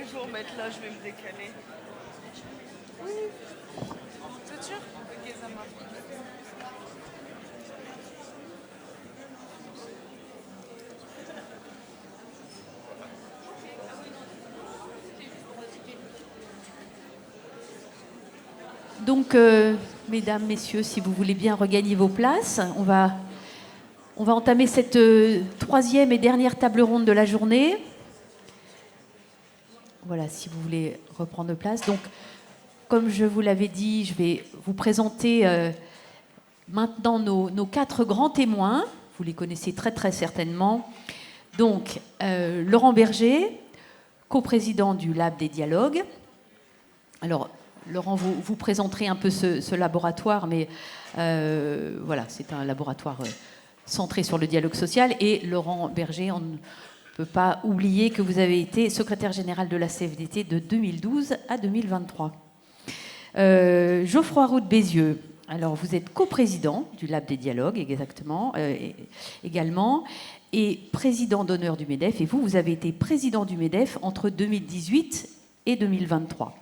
je vais vous remettre là, je vais me décaler. Oui, c'est sûr? Ok, ça marche. Donc, mesdames, messieurs, si vous voulez bien regagner vos places, on va entamer cette troisième et dernière table ronde de la journée. Voilà, si vous voulez reprendre place. Donc, comme je vous l'avais dit, je vais vous présenter maintenant nos quatre grands témoins. Vous les connaissez très très certainement. Donc, Laurent Berger, coprésident du Lab des dialogues. Alors, Laurent, vous présenterez un peu ce laboratoire, mais voilà, c'est un laboratoire centré sur le dialogue social. Et Laurent Berger, on ne peut pas oublier que vous avez été secrétaire général de la CFDT de 2012 à 2023. Geoffroy Roux de Bézieux, alors vous êtes coprésident du Lab des dialogues, exactement, également, et président d'honneur du MEDEF. Et vous avez été président du MEDEF entre 2018 et 2023.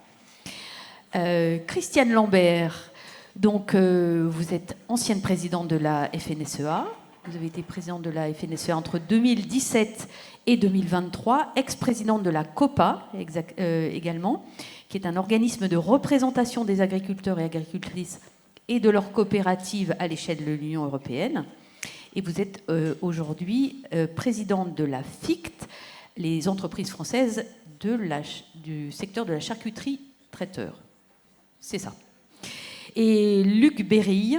Christiane Lambert, donc vous êtes ancienne présidente de la FNSEA. Vous avez été présidente de la FNSEA entre 2017 et 2023, ex-présidente de la COPA également, qui est un organisme de représentation des agriculteurs et agricultrices et de leurs coopératives à l'échelle de l'Union européenne. Et vous êtes aujourd'hui présidente de la FICT, les entreprises françaises du secteur de la charcuterie traiteur. C'est ça. Et Luc Berry.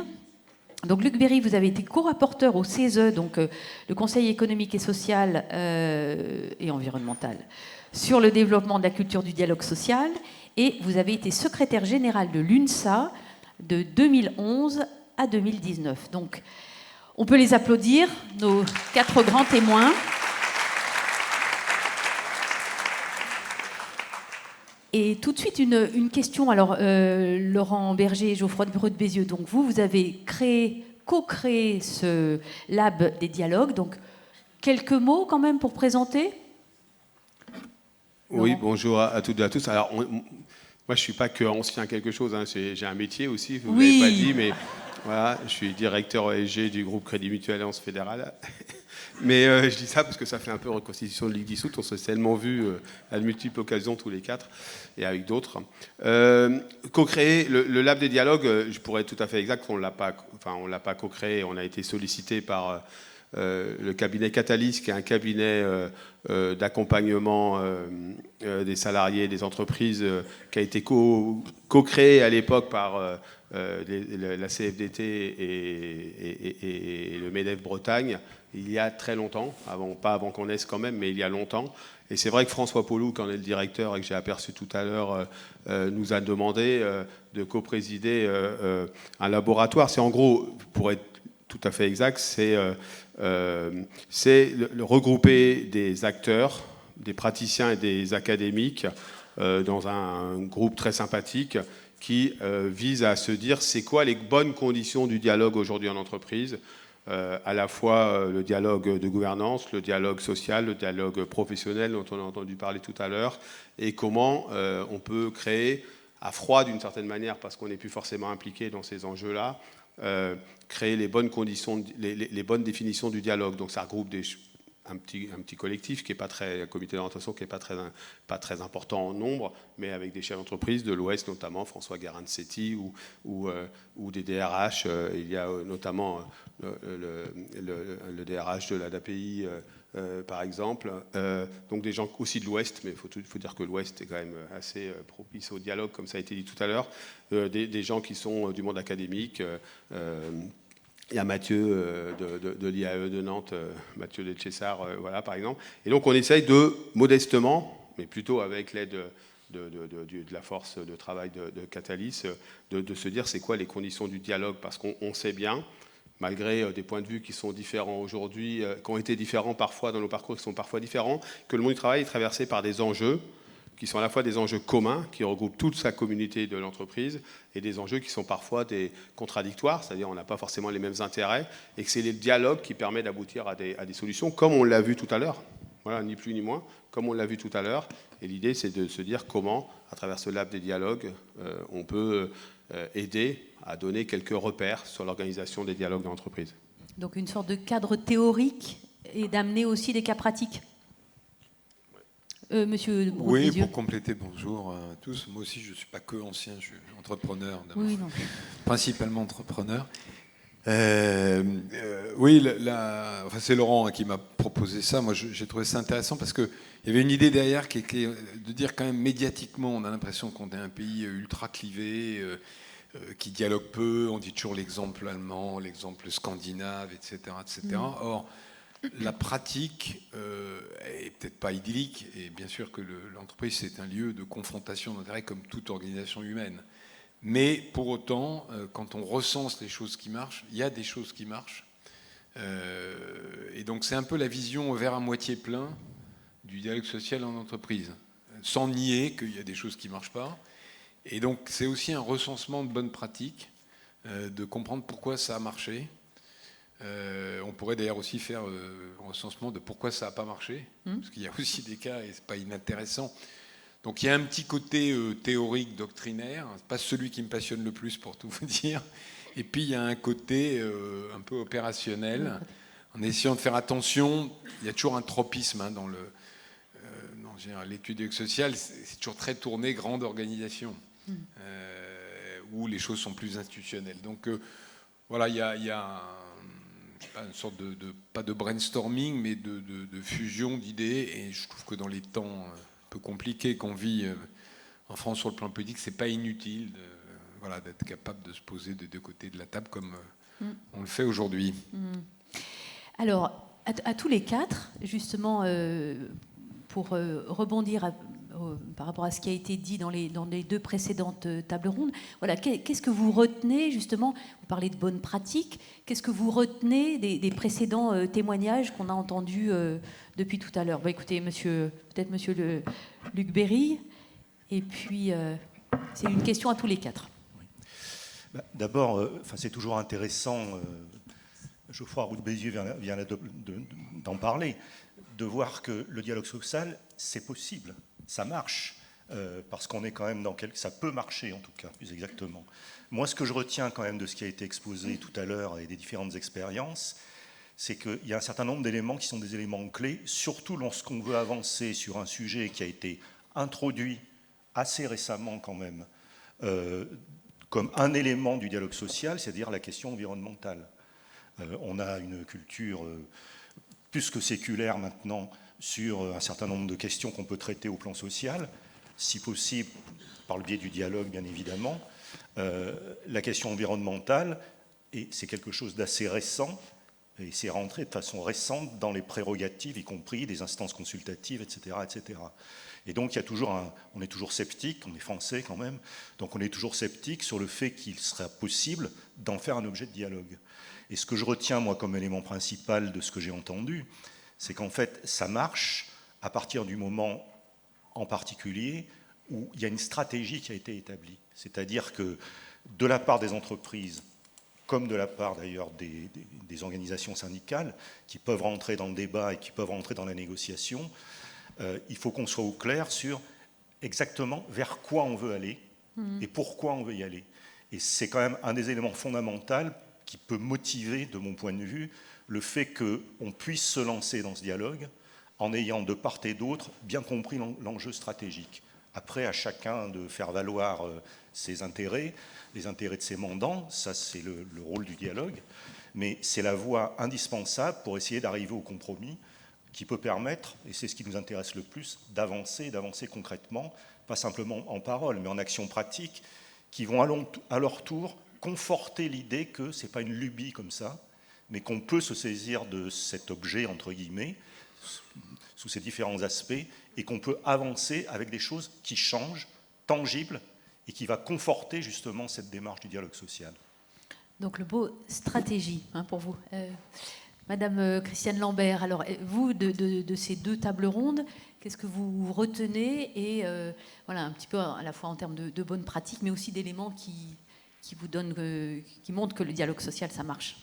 Donc Luc Berry, vous avez été co-rapporteur au CESE, donc le Conseil économique et social et environnemental, sur le développement de la culture du dialogue social, et vous avez été secrétaire général de l'UNSA de 2011 à 2019. Donc on peut les applaudir, nos quatre grands témoins. Et tout de suite, une question. Alors, Laurent Berger et Geoffroy Roux de Bézieux, donc vous avez co-créé ce lab des dialogues. Donc, quelques mots quand même pour présenter. Oui, bonjour à toutes et à tous. Alors, moi, je ne suis pas que ancien quelque chose, hein, j'ai un métier aussi, vous ne l'avez pas dit, mais voilà, je suis directeur ESG du groupe Crédit Mutuel Alliance Fédérale. Mais je dis ça parce que ça fait un peu reconstitution de Ligue dissoute. On s'est tellement vu à de multiples occasions tous les quatre et avec d'autres. Co-créer le Lab des dialogues, je pourrais être tout à fait exact, on l'a pas co-créé. On a été sollicité par le cabinet Catalyst, qui est un cabinet d'accompagnement des salariés, des entreprises, qui a été co-créé à l'époque par la CFDT et le MEDEF Bretagne, il y a très longtemps, pas avant qu'on naisse quand même, mais il y a longtemps. Et c'est vrai que François Paulou, qui en est le directeur et que j'ai aperçu tout à l'heure, nous a demandé de coprésider un laboratoire. C'est en gros, pour être tout à fait exact, c'est le regrouper des acteurs, des praticiens et des académiques dans un groupe très sympathique qui vise à se dire c'est quoi les bonnes conditions du dialogue aujourd'hui en entreprise, à la fois le dialogue de gouvernance, le dialogue social, le dialogue professionnel dont on a entendu parler tout à l'heure, et comment on peut créer à froid d'une certaine manière, parce qu'on n'est plus forcément impliqué dans ces enjeux-là, créer les bonnes conditions, les bonnes définitions du dialogue. Donc ça regroupe un petit collectif qui est pas très, un comité d'orientation qui n'est pas très important en nombre, mais avec des chefs d'entreprise de l'Ouest notamment, François Guérin-Setti ou des DRH. Il y a notamment le DRH de l'ADAPI, par exemple. Donc des gens aussi de l'Ouest, mais il faut dire que l'Ouest est quand même assez propice au dialogue, comme ça a été dit tout à l'heure. Des gens qui sont du monde académique. Il y a Mathieu de l'IAE de Nantes, Mathieu Delchessard, voilà, par exemple. Et donc on essaye de, modestement, mais plutôt avec l'aide de la force de travail de Catalyst, de se dire c'est quoi les conditions du dialogue, parce qu'on sait bien, malgré des points de vue qui sont différents aujourd'hui, qui ont été différents parfois dans nos parcours, qui sont parfois différents, que le monde du travail est traversé par des enjeux qui sont à la fois des enjeux communs, qui regroupent toute sa communauté de l'entreprise, et des enjeux qui sont parfois des contradictoires, c'est-à-dire on n'a pas forcément les mêmes intérêts, et que c'est le dialogue qui permet d'aboutir à des solutions, comme on l'a vu tout à l'heure, voilà, ni plus ni moins, comme on l'a vu tout à l'heure, Et l'idée, c'est de se dire comment, à travers ce lab des dialogues, on peut aider à donner quelques repères sur l'organisation des dialogues dans l'entreprise. Donc une sorte de cadre théorique et d'amener aussi des cas pratiques. Monsieur Oui, Brook-Lisieux. pour compléter, bonjour à tous. Moi aussi, je ne suis pas que ancien, je suis entrepreneur, Oui, non. principalement entrepreneur. Oui, enfin, c'est Laurent qui m'a proposé ça. Moi, j'ai trouvé ça intéressant parce qu'il y avait une idée derrière qui est de dire quand même médiatiquement, on a l'impression qu'on est un pays ultra clivé, qui dialogue peu. On dit toujours l'exemple allemand, l'exemple scandinave, etc. etc. Or, la pratique est peut-être pas idyllique, et bien sûr que l'entreprise, c'est un lieu de confrontation d'intérêts comme toute organisation humaine. Mais pour autant, quand on recense les choses qui marchent, il y a des choses qui marchent. Et donc c'est un peu la vision au verre à moitié plein du dialogue social en entreprise, sans nier qu'il y a des choses qui ne marchent pas. Et donc c'est aussi un recensement de bonnes pratiques, de comprendre pourquoi ça a marché. On pourrait d'ailleurs aussi faire un recensement de pourquoi ça n'a pas marché, parce qu'il y a aussi des cas, et ce n'est pas inintéressant. Donc il y a un petit côté théorique, doctrinaire, c'est pas celui qui me passionne le plus pour tout vous dire. Et puis il y a un côté un peu opérationnel, en essayant de faire attention. Il y a toujours un tropisme dans l'étude sociale, c'est toujours très tourné grande organisation, où les choses sont plus institutionnelles. Donc voilà, il y a une sorte pas de brainstorming, mais de fusion d'idées. Et je trouve que dans les temps un peu compliqués qu'on vit en France sur le plan politique, c'est pas inutile d'être capable de se poser des deux côtés de la table comme on le fait aujourd'hui. Alors, à tous les quatre, justement, pour rebondir par rapport à ce qui a été dit dans les deux précédentes tables rondes, voilà, qu'est-ce que vous retenez, justement, vous parlez de bonnes pratiques, qu'est-ce que vous retenez des précédents témoignages qu'on a entendus depuis tout à l'heure? Écoutez, peut-être monsieur Luc Berry, et puis c'est une question à tous les quatre. Oui. D'abord, c'est toujours intéressant, Geoffroy Roux de Bézieux vient d'en parler, de voir que le dialogue social, c'est possible, ça marche, parce qu'on est quand même ça peut marcher en tout cas, plus exactement. Moi, ce que je retiens quand même de ce qui a été exposé tout à l'heure et des différentes expériences, c'est qu'il y a un certain nombre d'éléments qui sont des éléments clés, surtout lorsqu'on veut avancer sur un sujet qui a été introduit assez récemment quand même, comme un élément du dialogue social, c'est-à-dire la question environnementale. On a une culture plus que séculaire maintenant sur un certain nombre de questions qu'on peut traiter au plan social, si possible par le biais du dialogue bien évidemment. La question environnementale, et c'est quelque chose d'assez récent, et c'est rentré de façon récente dans les prérogatives, y compris des instances consultatives, etc. etc. Et donc, on est toujours sceptique, on est français quand même, donc on est toujours sceptique sur le fait qu'il sera possible d'en faire un objet de dialogue. Et ce que je retiens, moi, comme élément principal de ce que j'ai entendu, c'est qu'en fait, ça marche à partir du moment, en particulier, où il y a une stratégie qui a été établie. C'est-à-dire que, de la part des entreprises, comme de la part d'ailleurs des organisations syndicales, qui peuvent rentrer dans le débat et qui peuvent rentrer dans la négociation, il faut qu'on soit au clair sur exactement vers quoi on veut aller et pourquoi on veut y aller. Et c'est quand même un des éléments fondamentaux qui peut motiver, de mon point de vue, le fait qu'on puisse se lancer dans ce dialogue en ayant de part et d'autre bien compris l'enjeu stratégique. Après, à chacun de faire valoir ses intérêts, les intérêts de ses mandants, ça c'est le rôle du dialogue, mais c'est la voie indispensable pour essayer d'arriver au compromis qui peut permettre, et c'est ce qui nous intéresse le plus, d'avancer concrètement, pas simplement en parole, mais en action pratique, qui vont à leur tour conforter l'idée que ce n'est pas une lubie comme ça, mais qu'on peut se saisir de cet objet, entre guillemets, sous ses différents aspects, et qu'on peut avancer avec des choses qui changent, tangibles, et qui va conforter justement cette démarche du dialogue social. Donc le mot stratégie, pour vous. Madame Christiane Lambert, alors vous, de ces deux tables rondes, qu'est-ce que vous retenez et voilà, un petit peu à la fois en termes de bonnes pratiques, mais aussi d'éléments qui montrent que le dialogue social, ça marche.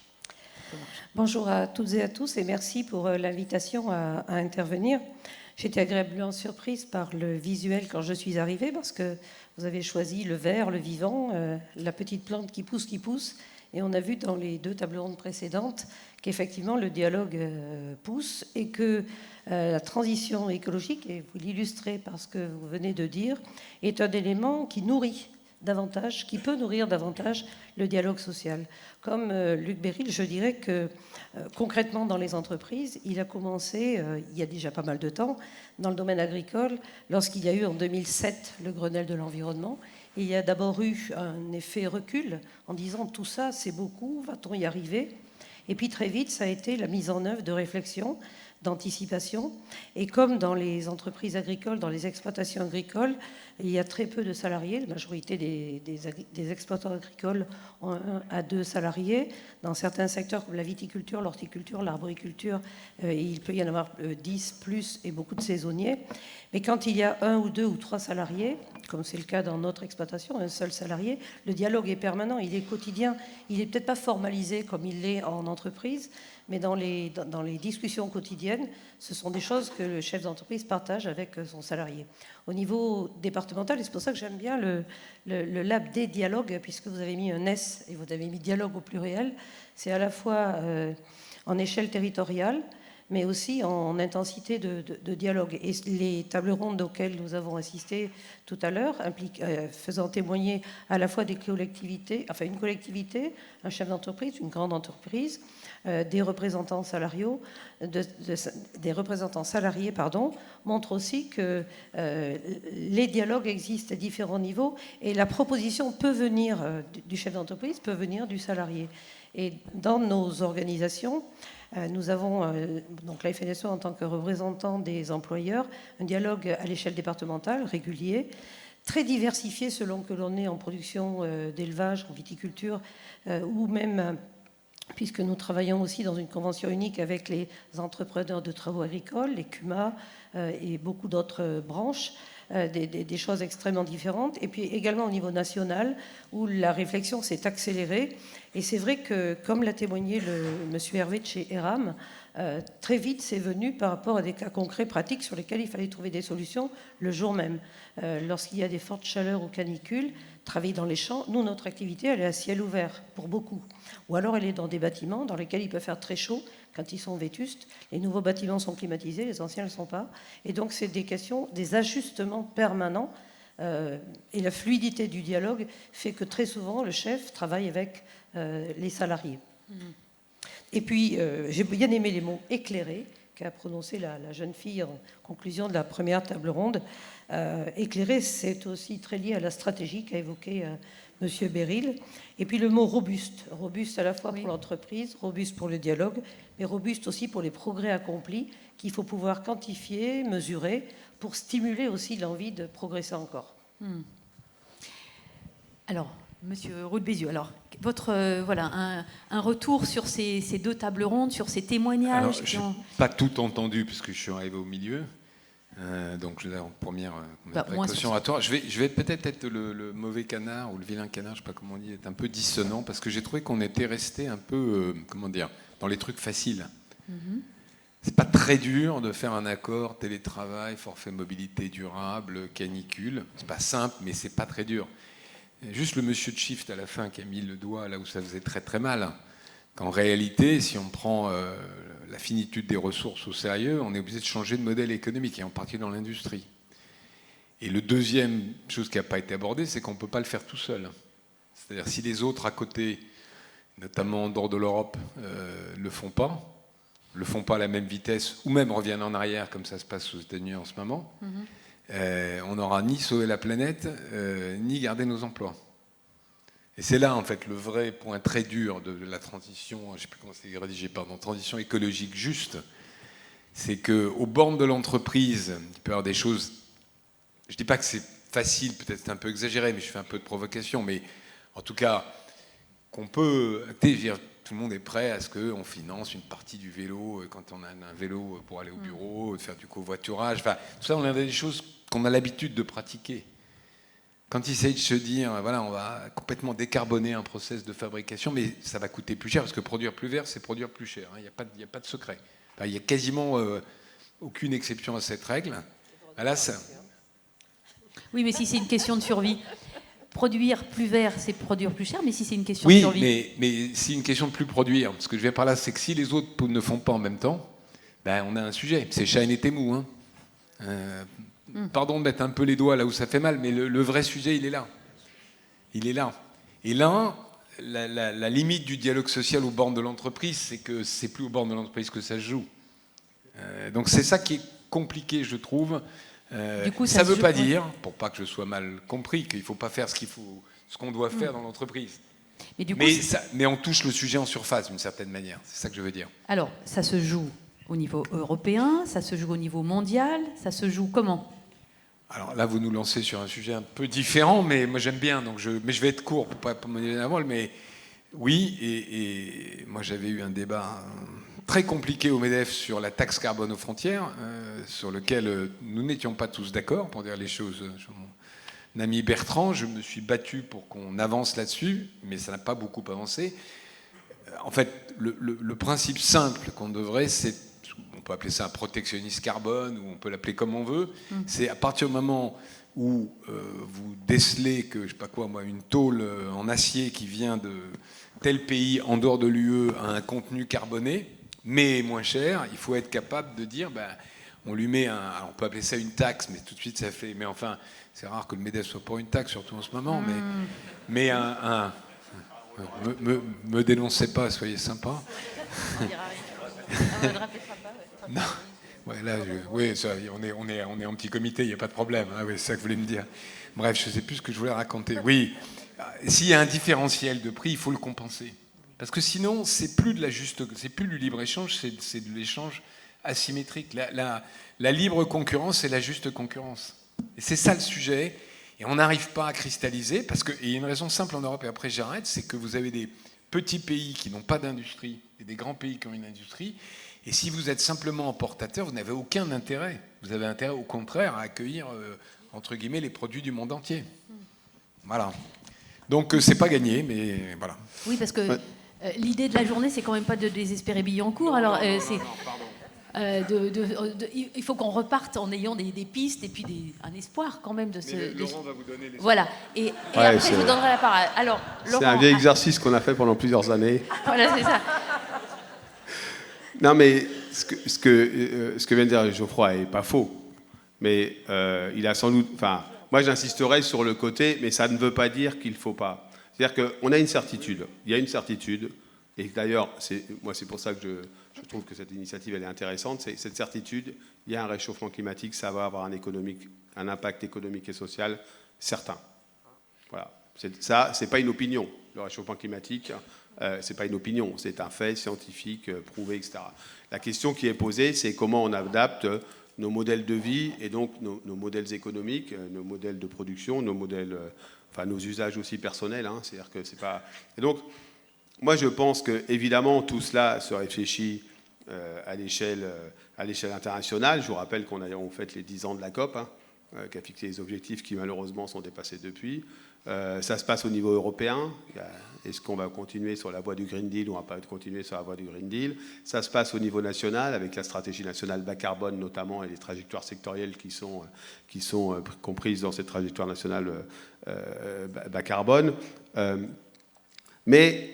Bonjour à toutes et à tous et merci pour l'invitation à intervenir. J'étais agréablement surprise par le visuel quand je suis arrivée, parce que vous avez choisi le vert, le vivant, la petite plante qui pousse. Et on a vu dans les 2 tables rondes précédentes qu'effectivement le dialogue pousse et que la transition écologique, et vous l'illustrez par ce que vous venez de dire, est un élément qui nourrit davantage, qui peut nourrir davantage le dialogue social. Comme Luc Béryl, je dirais que concrètement dans les entreprises, il a commencé, il y a déjà pas mal de temps, dans le domaine agricole, lorsqu'il y a eu en 2007 le Grenelle de l'environnement. Il y a d'abord eu un effet recul en disant tout ça c'est beaucoup, va-t-on y arriver? Et puis très vite ça a été la mise en œuvre de réflexion, d'anticipation. Et comme dans les entreprises agricoles, dans les exploitations agricoles, il y a très peu de salariés, la majorité des exploitants agricoles ont 1 à 2 salariés. Dans certains secteurs comme la viticulture, l'horticulture, l'arboriculture, il peut y en avoir 10 plus et beaucoup de saisonniers. Mais quand il y a 1 ou 2 ou 3 salariés, comme c'est le cas dans notre exploitation, un seul salarié, le dialogue est permanent, il est quotidien. Il n'est peut-être pas formalisé comme il l'est en entreprise, mais dans les discussions quotidiennes, ce sont des choses que le chef d'entreprise partage avec son salarié. Au niveau départemental, et c'est pour ça que j'aime bien le lab des dialogues, puisque vous avez mis un S et vous avez mis dialogue au pluriel, c'est à la fois en échelle territoriale, mais aussi en intensité de dialogue. Et les tables rondes auxquelles nous avons assisté tout à l'heure, faisant témoigner à la fois des collectivités, enfin une collectivité, un chef d'entreprise, une grande entreprise, des représentants salariaux, des représentants salariés, montrent aussi que les dialogues existent à différents niveaux et la proposition peut venir du chef d'entreprise, peut venir du salarié. Et dans nos organisations, nous avons, donc la FNSEA en tant que représentant des employeurs, un dialogue à l'échelle départementale régulier, très diversifié selon que l'on est en production d'élevage, en viticulture, ou même, puisque nous travaillons aussi dans une convention unique avec les entrepreneurs de travaux agricoles, les CUMA et beaucoup d'autres branches, des choses extrêmement différentes. Et puis également au niveau national, où la réflexion s'est accélérée. Et c'est vrai que, comme l'a témoigné monsieur Hervé de chez ERAM, très vite c'est venu par rapport à des cas concrets, pratiques, sur lesquels il fallait trouver des solutions le jour même. Lorsqu'il y a des fortes chaleurs ou canicules, travailler dans les champs, nous, notre activité, elle est à ciel ouvert, pour beaucoup. Ou alors elle est dans des bâtiments dans lesquels il peut faire très chaud quand ils sont vétustes. Les nouveaux bâtiments sont climatisés, les anciens ne le sont pas. Et donc c'est des questions, des ajustements permanents. Et la fluidité du dialogue fait que très souvent, le chef travaille avec les salariés. Et puis, j'ai bien aimé les mots éclairés qu'a prononcé la jeune fille en conclusion de la première table ronde. Éclairé, c'est aussi très lié à la stratégie qu'a évoquée M. Béryl. Et puis le mot robuste. Robuste à la fois pour l'entreprise, robuste pour le dialogue, mais robuste aussi pour les progrès accomplis qu'il faut pouvoir quantifier, mesurer, pour stimuler aussi l'envie de progresser encore. Alors, Monsieur Roux de Bézieux, alors, votre, voilà, un retour sur ces 2 tables rondes, sur ces témoignages. Alors, je n'ai pas tout entendu, puisque je suis arrivé au milieu. Donc, je vais en première précaution à toi. Je vais peut-être être le mauvais canard ou le vilain canard, je ne sais pas comment on dit, être un peu dissonant, parce que j'ai trouvé qu'on était resté un peu, comment dire, dans les trucs faciles. C'est pas très dur de faire un accord télétravail, forfait mobilité durable, canicule. C'est pas simple, mais c'est pas très dur. Juste le monsieur de Shift à la fin qui a mis le doigt là où ça faisait très très mal. Qu'en réalité, si on prend la finitude des ressources au sérieux, on est obligé de changer de modèle économique, et en particulier dans l'industrie. Et le deuxième chose qui n'a pas été abordée, c'est qu'on ne peut pas le faire tout seul. C'est-à-dire si les autres à côté, notamment en dehors de l'Europe, le font pas à la même vitesse, ou même reviennent en arrière, comme ça se passe aux États-Unis en ce moment, on n'aura ni sauvé la planète, ni gardé nos emplois. Et c'est là, en fait, le vrai point très dur de la transition, je ne sais plus comment c'est rédigé, pardon, transition écologique juste, c'est qu'aux bornes de l'entreprise, il peut y avoir des choses, je ne dis pas que c'est facile, peut-être c'est un peu exagéré, mais je fais un peu de provocation, mais en tout cas, qu'on peut, tout le monde est prêt à ce qu'on finance une partie du vélo quand on a un vélo pour aller au bureau, de faire du covoiturage. Enfin, tout ça, on a des choses qu'on a l'habitude de pratiquer. Quand il s'agit de se dire, voilà, on va complètement décarboner un process de fabrication, mais ça va coûter plus cher, parce que produire plus vert, c'est produire plus cher. Il n'y a pas de secret. Enfin, il y a quasiment aucune exception à cette règle. Là, ça... Oui, mais si c'est une question de survie. Produire plus vert, c'est produire plus cher, mais si c'est une question de survie... Oui, mais c'est une question de plus produire. Ce que je vais par là, c'est que si les autres ne font pas en même temps, ben, on a un sujet. C'est Chahine et Témou. Hein. Pardon de mettre un peu les doigts là où ça fait mal, mais le vrai sujet, il est là. Il est là. Et là, la limite du dialogue social aux bornes de l'entreprise, c'est que c'est plus aux bornes de l'entreprise que ça se joue. Donc c'est ça qui est compliqué, je trouve. Du coup, ça ne veut pas dire, pour pas que je sois mal compris, qu'il ne faut pas faire ce qu'on doit faire dans l'entreprise. Mais, mais on touche le sujet en surface, d'une certaine manière. C'est ça que je veux dire. Alors, ça se joue au niveau européen, ça se joue au niveau mondial, ça se joue comment ? Alors là, vous nous lancez sur un sujet un peu différent, mais moi j'aime bien, mais je vais être court pour pas me donner la voile, mais oui, et moi j'avais eu un débat très compliqué au MEDEF sur la taxe carbone aux frontières, sur lequel nous n'étions pas tous d'accord, pour dire les choses. Mon ami Bertrand, je me suis battu pour qu'on avance là-dessus, mais ça n'a pas beaucoup avancé. En fait, le principe simple qu'on devrait, c'est, on peut appeler ça un protectionnisme carbone, ou on peut l'appeler comme on veut, c'est à partir du moment où vous décelez que, je sais pas quoi, moi, une tôle en acier qui vient de tel pays en dehors de l'UE a un contenu carboné, mais moins cher, il faut être capable de dire, ben, on lui met on peut appeler ça une taxe, mais tout de suite ça fait, mais enfin, c'est rare que le MEDEF soit pour une taxe, surtout en ce moment, mais me dénoncez pas, soyez sympa. Non. Ouais, là, oui, ça, on est en petit comité, il n'y a pas de problème. Hein, oui, c'est ça que vous voulez me dire. Bref, je ne sais plus ce que je voulais raconter. Oui, s'il y a un différentiel de prix, il faut le compenser. Parce que sinon, c'est plus du libre-échange, c'est de l'échange asymétrique. La libre concurrence, c'est la juste concurrence. Et c'est ça le sujet. Et on n'arrive pas à cristalliser, parce qu'il y a une raison simple en Europe, et après j'arrête, c'est que vous avez des petits pays qui n'ont pas d'industrie, et des grands pays qui ont une industrie. Et si vous êtes simplement importateur, vous n'avez aucun intérêt. Vous avez intérêt, au contraire, à accueillir, entre guillemets, les produits du monde entier. Voilà. Donc, c'est pas gagné, mais voilà. Oui, parce que l'idée de la journée, c'est quand même pas de désespérer Billancourt. Alors, il faut qu'on reparte en ayant des pistes et puis un espoir quand même de ce... Laurent va vous donner les... Voilà. Et après, je vous donnerai la parole. Alors, Laurent... C'est un vieil exercice qu'on a fait pendant plusieurs années. Voilà, c'est ça. Non, mais ce que vient de dire Geoffroy n'est pas faux. Mais il a sans doute... Enfin, moi, j'insisterai sur le côté, mais ça ne veut pas dire qu'il ne faut pas. C'est-à-dire qu'on a une certitude. Il y a une certitude. Et d'ailleurs, moi, c'est pour ça que je trouve que cette initiative, elle est intéressante. C'est cette certitude, il y a un réchauffement climatique, ça va avoir un impact économique et social certain. Voilà. Ça, c'est pas une opinion. Le réchauffement climatique... c'est pas une opinion, c'est un fait scientifique prouvé, etc. La question qui est posée, c'est comment on adapte nos modèles de vie et donc nos modèles économiques, nos modèles de production, nos usages aussi personnels. Hein, c'est-à-dire que c'est pas. Et donc, moi, je pense que évidemment tout cela se réfléchit à l'échelle internationale. Je vous rappelle qu'on fait les 10 ans de la COP, hein, qui a fixé les objectifs qui malheureusement sont dépassés depuis. Ça se passe au niveau européen. Est-ce qu'on va continuer sur la voie du Green Deal ou on va pas continuer sur la voie du Green Deal? Ça se passe au niveau national avec la stratégie nationale bas carbone notamment et les trajectoires sectorielles qui sont comprises dans cette trajectoire nationale bas carbone. Mais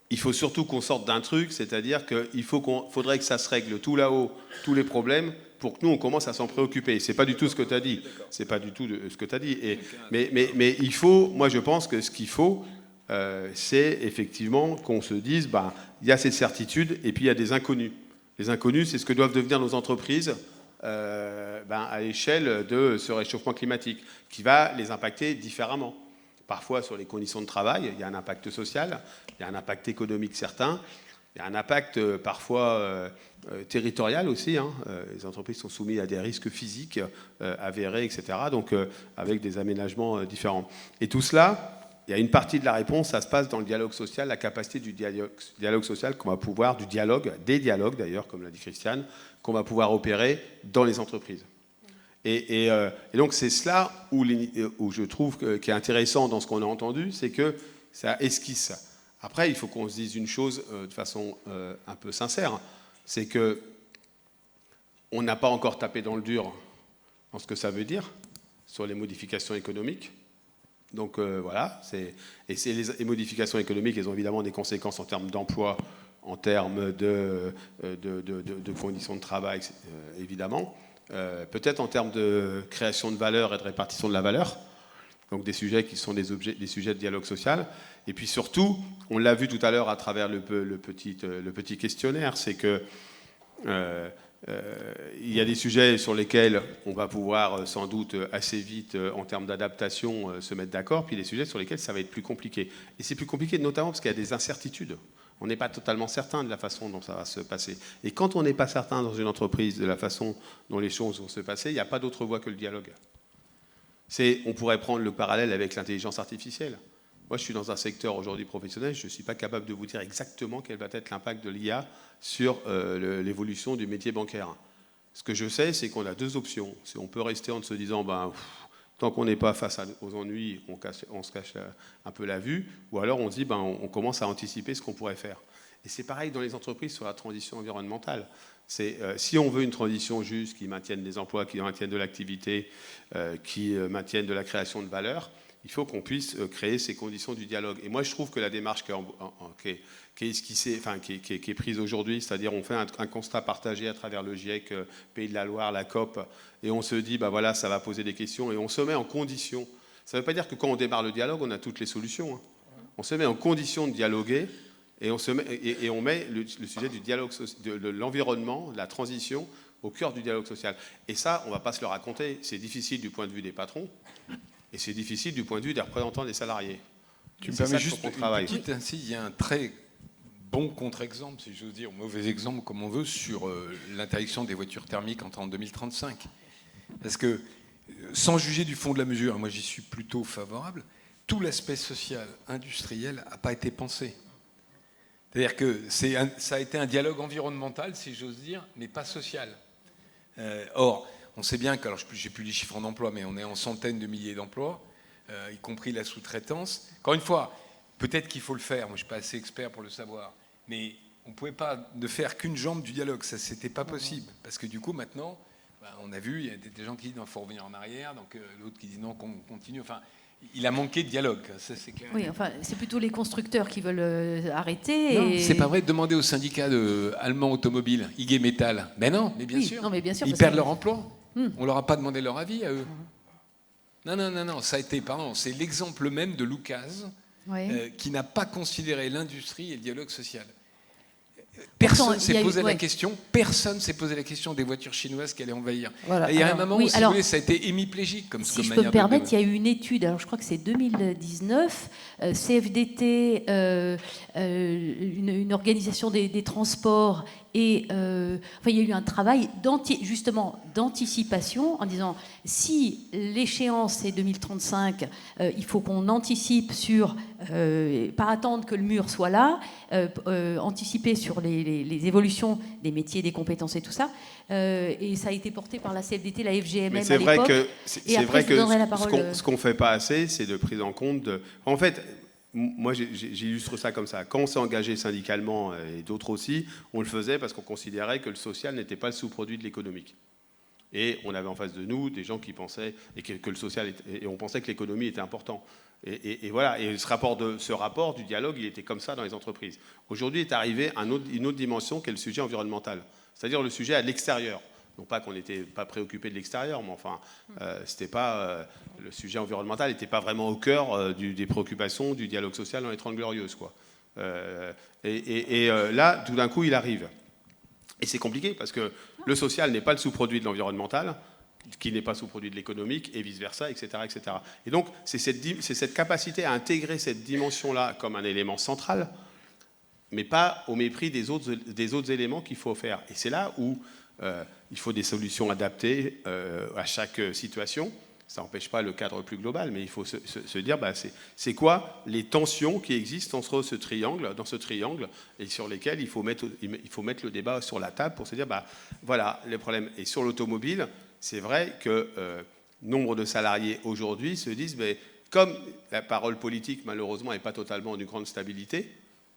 il faut surtout qu'on sorte d'un truc, c'est-à-dire qu'il faudrait que ça se règle tout là-haut, tous les problèmes, pour que nous, on commence à s'en préoccuper. C'est pas du tout ce que tu as dit. C'est pas du tout ce que tu as dit. Mais il faut, moi je pense que ce qu'il faut, c'est effectivement qu'on se dise, il y a cette certitude et puis il y a des inconnus. Les inconnus, c'est ce que doivent devenir nos entreprises à l'échelle de ce réchauffement climatique, qui va les impacter différemment. Parfois sur les conditions de travail, il y a un impact social, il y a un impact économique certain, il y a un impact parfois territorial aussi. Hein. Les entreprises sont soumises à des risques physiques avérés, etc. Donc avec des aménagements différents. Et tout cela, il y a une partie de la réponse, ça se passe dans le dialogue social, la capacité du dialogue social qu'on va pouvoir, des dialogues d'ailleurs, comme l'a dit Christiane, qu'on va pouvoir opérer dans les entreprises. Et donc c'est cela où je trouve qui est intéressant dans ce qu'on a entendu, c'est que ça esquisse. Après, il faut qu'on se dise une chose de façon un peu sincère, c'est que On n'a pas encore tapé dans le dur dans ce que ça veut dire sur les modifications économiques. Donc voilà, les modifications économiques, elles ont évidemment des conséquences en termes d'emploi, en termes de conditions de travail, évidemment. Peut-être en termes de création de valeur et de répartition de la valeur. Donc des sujets qui sont des sujets de dialogue social. Et puis surtout, on l'a vu tout à l'heure à travers le petit questionnaire, c'est que il y a des sujets sur lesquels on va pouvoir sans doute assez vite, en termes d'adaptation, se mettre d'accord, puis des sujets sur lesquels ça va être plus compliqué. Et c'est plus compliqué notamment parce qu'il y a des incertitudes. On n'est pas totalement certain de la façon dont ça va se passer. Et quand on n'est pas certain dans une entreprise de la façon dont les choses vont se passer, il n'y a pas d'autre voie que le dialogue. On pourrait prendre le parallèle avec l'intelligence artificielle. Moi, je suis dans un secteur aujourd'hui professionnel, je ne suis pas capable de vous dire exactement quel va être l'impact de l'IA sur l'évolution du métier bancaire. Ce que je sais, c'est qu'on a deux options. On peut rester en se disant, tant qu'on n'est pas face aux ennuis, on se cache un peu la vue, ou alors on dit, on commence à anticiper ce qu'on pourrait faire. Et c'est pareil dans les entreprises sur la transition environnementale. Si on veut une transition juste, qui maintienne des emplois, qui maintienne de l'activité, qui maintienne de la création de valeur, il faut qu'on puisse créer ces conditions du dialogue. Et moi, je trouve que la démarche qui est prise aujourd'hui, c'est-à-dire on fait un constat partagé à travers le GIEC, Pays de la Loire, la COP, et on se dit, voilà, ça va poser des questions, et on se met en condition. Ça ne veut pas dire que quand on démarre le dialogue, on a toutes les solutions. Hein. On se met en condition de dialoguer, et on met le sujet du dialogue, de l'environnement, de la transition, au cœur du dialogue social. Et ça, on ne va pas se le raconter, c'est difficile du point de vue des patrons, et c'est difficile du point de vue des représentants des salariés. Tu me permets juste une petite, ainsi, il y a un très bon contre-exemple, si j'ose dire, mauvais exemple comme on veut, sur l'interdiction des voitures thermiques en 2035. Parce que, sans juger du fond de la mesure, moi j'y suis plutôt favorable, tout l'aspect social, industriel n'a pas été pensé. C'est-à-dire que ça a été un dialogue environnemental, si j'ose dire, mais pas social. Or, on sait bien que, alors je n'ai plus les chiffres en emploi, mais on est en centaines de milliers d'emplois, y compris la sous-traitance. Encore une fois, peut-être qu'il faut le faire, moi je ne suis pas assez expert pour le savoir, mais on ne pouvait pas ne faire qu'une jambe du dialogue, ça c'était pas possible. Parce que du coup, maintenant, on a vu, il y a des gens qui disent non, il faut revenir en arrière, donc l'autre qui dit non, qu'on continue. Enfin, il a manqué de dialogue, ça c'est clair. Oui, enfin, c'est plutôt les constructeurs qui veulent arrêter. Non, c'est pas vrai. Demandez au syndicat allemand automobile, IG Metall. Mais non, mais bien sûr. Non, mais bien sûr, ils perdent leur emploi. On leur a pas demandé leur avis à eux. Non. Ça a été, c'est l'exemple même de Lucas qui n'a pas considéré l'industrie et le dialogue social. Personne s'est posé la question. Personne s'est posé la question des voitures chinoises qui allaient envahir. Voilà. Et il y a un moment où, si vous voulez, ça a été hémiplégique comme si je peux me permettre, il y a eu une étude. Alors, je crois que c'est 2019. CFDT, une organisation des transports. Et il y a eu un travail justement d'anticipation en disant si l'échéance est 2035, il faut qu'on anticipe sur, pas attendre que le mur soit là, anticiper sur les évolutions des métiers, des compétences et tout ça. Et ça a été porté par la CFDT, la FGMM à l'époque. C'est vrai que ce qu'on ne fait pas assez, c'est de prise en compte de... En fait, moi, j'illustre ça comme ça. Quand on s'est engagé syndicalement, et d'autres aussi, on le faisait parce qu'on considérait que le social n'était pas le sous-produit de l'économique. Et on avait en face de nous des gens qui pensaient que le social et on pensait que l'économie était important. Et voilà. Et ce rapport du dialogue, il était comme ça dans les entreprises. Aujourd'hui est arrivé une autre dimension qui est le sujet environnemental, c'est-à-dire le sujet à l'extérieur. Non pas qu'on n'était pas préoccupé de l'extérieur, mais enfin, c'était pas le sujet environnemental n'était pas vraiment au cœur des préoccupations du dialogue social dans les 30 Glorieuses, quoi. Là, tout d'un coup, il arrive. Et c'est compliqué parce que le social n'est pas le sous-produit de l'environnemental, qui n'est pas sous-produit de l'économique, et vice-versa, etc., etc. Et donc, c'est cette capacité à intégrer cette dimension-là comme un élément central, mais pas au mépris des autres éléments qu'il faut faire. Et c'est là où il faut des solutions adaptées à chaque situation. Ça n'empêche pas le cadre plus global, mais il faut se dire, c'est quoi les tensions qui existent dans ce triangle, et sur lesquelles il faut mettre le débat sur la table pour se dire, voilà les problèmes. Et sur l'automobile, c'est vrai que nombre de salariés aujourd'hui se disent, mais comme la parole politique, malheureusement, n'est pas totalement d'une grande stabilité,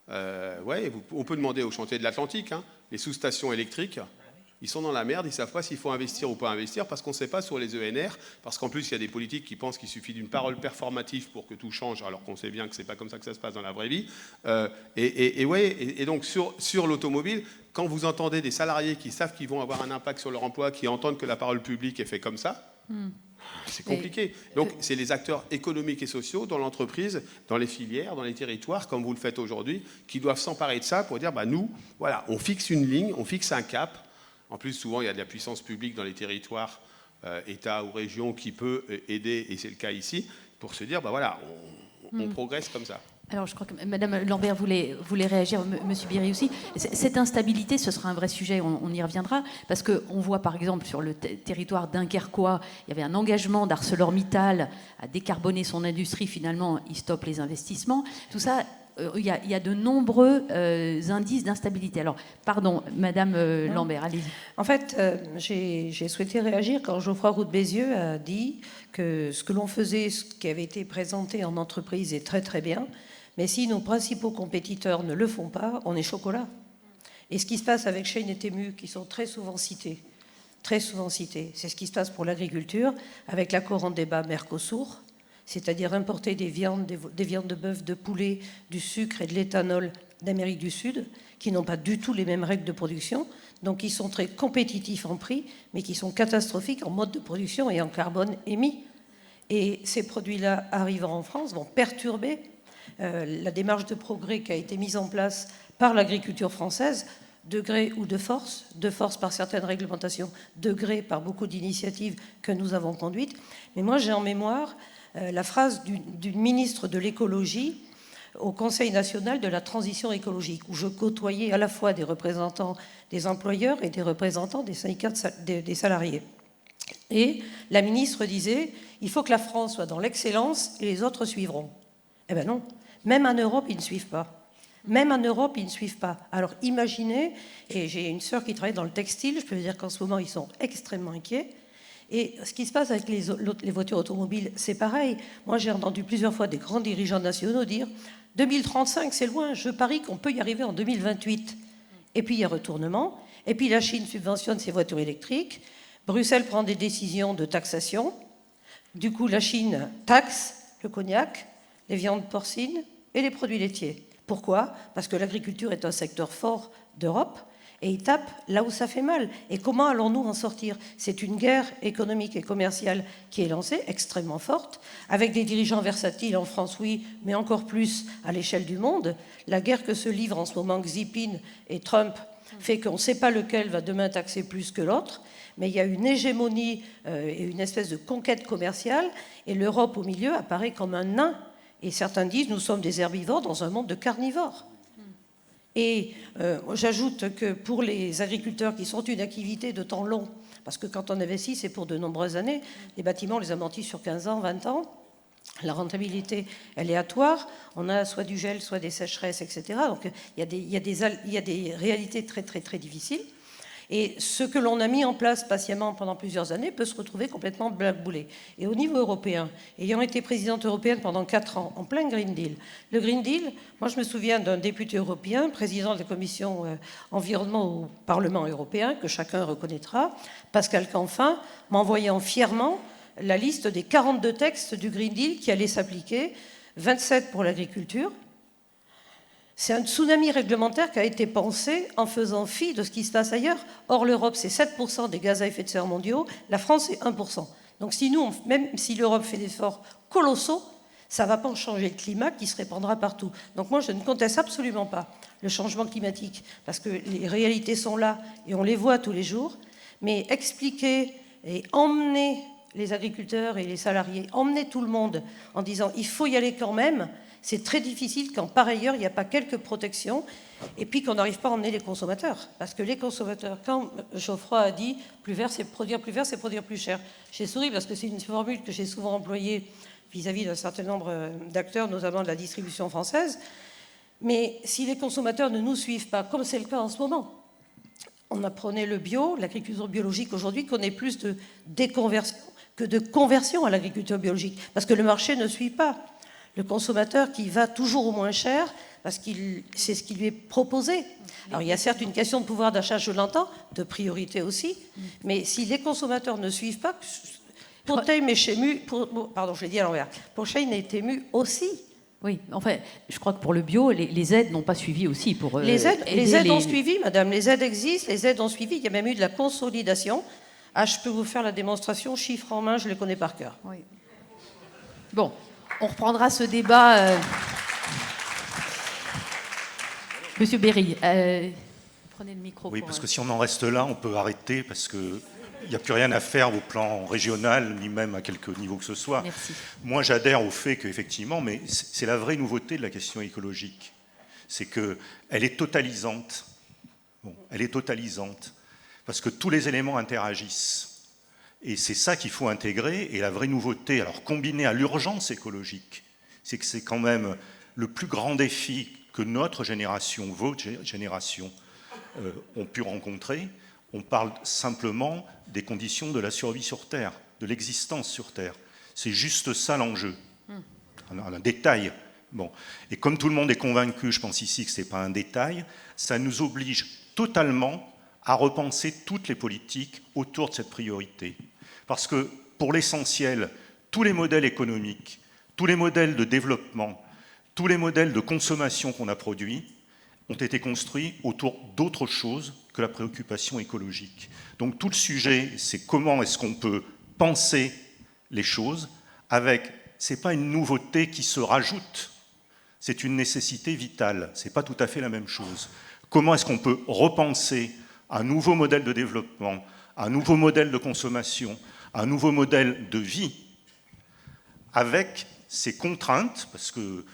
on peut demander au chantier de l'Atlantique, les sous-stations électriques, ils sont dans la merde, ils ne savent pas s'il faut investir ou pas investir, parce qu'on ne sait pas sur les ENR, parce qu'en plus, il y a des politiques qui pensent qu'il suffit d'une parole performative pour que tout change, alors qu'on sait bien que ce n'est pas comme ça que ça se passe dans la vraie vie. Et donc, sur l'automobile, quand vous entendez des salariés qui savent qu'ils vont avoir un impact sur leur emploi, qui entendent que la parole publique est faite comme ça, c'est compliqué. Donc, c'est les acteurs économiques et sociaux dans l'entreprise, dans les filières, dans les territoires, comme vous le faites aujourd'hui, qui doivent s'emparer de ça pour dire, nous, voilà, on fixe une ligne, on fixe un cap. En plus, souvent, il y a de la puissance publique dans les territoires, État ou région, qui peut aider, et c'est le cas ici, pour se dire, voilà, on progresse comme ça. Alors, je crois que Mme Lambert voulait réagir, Monsieur Biry aussi. Cette instabilité, ce sera un vrai sujet, on y reviendra, parce qu'on voit par exemple sur le territoire dunkerquois, il y avait un engagement d'ArcelorMittal à décarboner son industrie, finalement, il stoppe les investissements. Tout ça, il y a de nombreux indices d'instabilité. Alors, pardon, Madame Lambert, allez-y. En fait, j'ai souhaité réagir quand Geoffroy Roux de Bézieux a dit que ce que l'on faisait, ce qui avait été présenté en entreprise est très très bien, mais si nos principaux compétiteurs ne le font pas, on est chocolat. Et ce qui se passe avec Shein et Temu, qui sont très souvent cités, c'est ce qui se passe pour l'agriculture, avec l'accord en débat Mercosur, c'est-à-dire importer des viandes de bœuf, de poulet, du sucre et de l'éthanol d'Amérique du Sud, qui n'ont pas du tout les mêmes règles de production, donc qui sont très compétitifs en prix, mais qui sont catastrophiques en mode de production et en carbone émis. Et ces produits-là, arrivant en France, vont perturber la démarche de progrès qui a été mise en place par l'agriculture française, de gré ou de force par certaines réglementations, de gré par beaucoup d'initiatives que nous avons conduites. Mais moi, j'ai en mémoire la phrase d'une ministre de l'écologie au Conseil national de la transition écologique, où je côtoyais à la fois des représentants des employeurs et des représentants des syndicats des salariés. Et la ministre disait, il faut que la France soit dans l'excellence et les autres suivront. Eh bien non, même en Europe, ils ne suivent pas. Alors imaginez, et j'ai une sœur qui travaille dans le textile, je peux vous dire qu'en ce moment, ils sont extrêmement inquiets. Et ce qui se passe avec les voitures automobiles, c'est pareil. Moi, j'ai entendu plusieurs fois des grands dirigeants nationaux dire « 2035, c'est loin, je parie qu'on peut y arriver en 2028 ». Et puis, il y a retournement. Et puis, la Chine subventionne ses voitures électriques. Bruxelles prend des décisions de taxation. Du coup, la Chine taxe le cognac, les viandes porcines et les produits laitiers. Pourquoi ? Parce que l'agriculture est un secteur fort d'Europe et il tape là où ça fait mal. Et comment allons-nous en sortir ? C'est une guerre économique et commerciale qui est lancée, extrêmement forte, avec des dirigeants versatiles en France, oui, mais encore plus à l'échelle du monde. La guerre que se livrent en ce moment Xi Jinping et Trump fait qu'on ne sait pas lequel va demain taxer plus que l'autre, mais il y a une hégémonie et une espèce de conquête commerciale, et l'Europe au milieu apparaît comme un nain. Et certains disent, nous sommes des herbivores dans un monde de carnivores. Et j'ajoute que pour les agriculteurs qui sont une activité de temps long, parce que quand on investit, c'est pour de nombreuses années, les bâtiments, on les amortit sur 15 ans, 20 ans, la rentabilité aléatoire, on a soit du gel, soit des sécheresses, etc. Donc il y a des réalités très, très, très difficiles. Et ce que l'on a mis en place patiemment pendant plusieurs années peut se retrouver complètement blackboulé. Et au niveau européen, ayant été présidente européenne pendant 4 ans, en plein Green Deal, le Green Deal, moi je me souviens d'un député européen, président de la commission environnement au Parlement européen, que chacun reconnaîtra, Pascal Canfin, m'envoyant fièrement la liste des 42 textes du Green Deal qui allaient s'appliquer, 27 pour l'agriculture. C'est un tsunami réglementaire qui a été pensé en faisant fi de ce qui se passe ailleurs. Or, l'Europe, c'est 7% des gaz à effet de serre mondiaux, la France, c'est 1%. Donc, même si l'Europe fait des efforts colossaux, ça ne va pas changer le climat qui se répandra partout. Donc, moi, je ne conteste absolument pas le changement climatique, parce que les réalités sont là et on les voit tous les jours. Mais expliquer et emmener les agriculteurs et les salariés, emmener tout le monde en disant « il faut y aller quand même », c'est très difficile quand, par ailleurs, il n'y a pas quelques protections et puis qu'on n'arrive pas à emmener les consommateurs. Parce que les consommateurs, quand Geoffroy a dit « plus vert, c'est produire plus cher », j'ai souri parce que c'est une formule que j'ai souvent employée vis-à-vis d'un certain nombre d'acteurs, notamment de la distribution française. Mais si les consommateurs ne nous suivent pas, comme c'est le cas en ce moment, on apprenait le bio, l'agriculture biologique aujourd'hui, qu'on ait plus de déconversion que de conversion à l'agriculture biologique. Parce que le marché ne suit pas. Le consommateur qui va toujours au moins cher parce que c'est ce qui lui est proposé. Alors il y a certes une question de pouvoir d'achat, je l'entends, de priorité aussi, mais si les consommateurs ne suivent pas, pour Time et Chemu, pardon, je l'ai dit à l'envers, pour Shane et Temu aussi. Oui, enfin, je crois que pour le bio, les aides n'ont pas suivi aussi. Les aides ont suivi, madame, les aides existent, les aides ont suivi, il y a même eu de la consolidation. Ah, je peux vous faire la démonstration, chiffres en main, je les connais par cœur. Oui. Bon, on reprendra ce débat. Monsieur Berry, prenez le micro. Oui, parce que si on en reste là, on peut arrêter, parce qu'il n'y a plus rien à faire au plan régional, ni même à quelque niveau que ce soit. Merci. Moi, j'adhère au fait qu'effectivement, mais c'est la vraie nouveauté de la question écologique, c'est qu'elle est totalisante. Bon, elle est totalisante, parce que tous les éléments interagissent. Et c'est ça qu'il faut intégrer, et la vraie nouveauté, alors combinée à l'urgence écologique, c'est que c'est quand même le plus grand défi que notre génération, votre génération, ont pu rencontrer. On parle simplement des conditions de la survie sur Terre, de l'existence sur Terre. C'est juste ça l'enjeu. Un détail. Bon. Et comme tout le monde est convaincu, je pense ici que ce n'est pas un détail, ça nous oblige totalement à repenser toutes les politiques autour de cette priorité. Parce que, pour l'essentiel, tous les modèles économiques, tous les modèles de développement, tous les modèles de consommation qu'on a produits ont été construits autour d'autre chose que la préoccupation écologique. Donc tout le sujet, c'est comment est-ce qu'on peut penser les choses avec, ce n'est pas une nouveauté qui se rajoute, c'est une nécessité vitale, ce n'est pas tout à fait la même chose. Comment est-ce qu'on peut repenser un nouveau modèle de développement, un nouveau modèle de consommation, un nouveau modèle de vie avec ces contraintes, parce que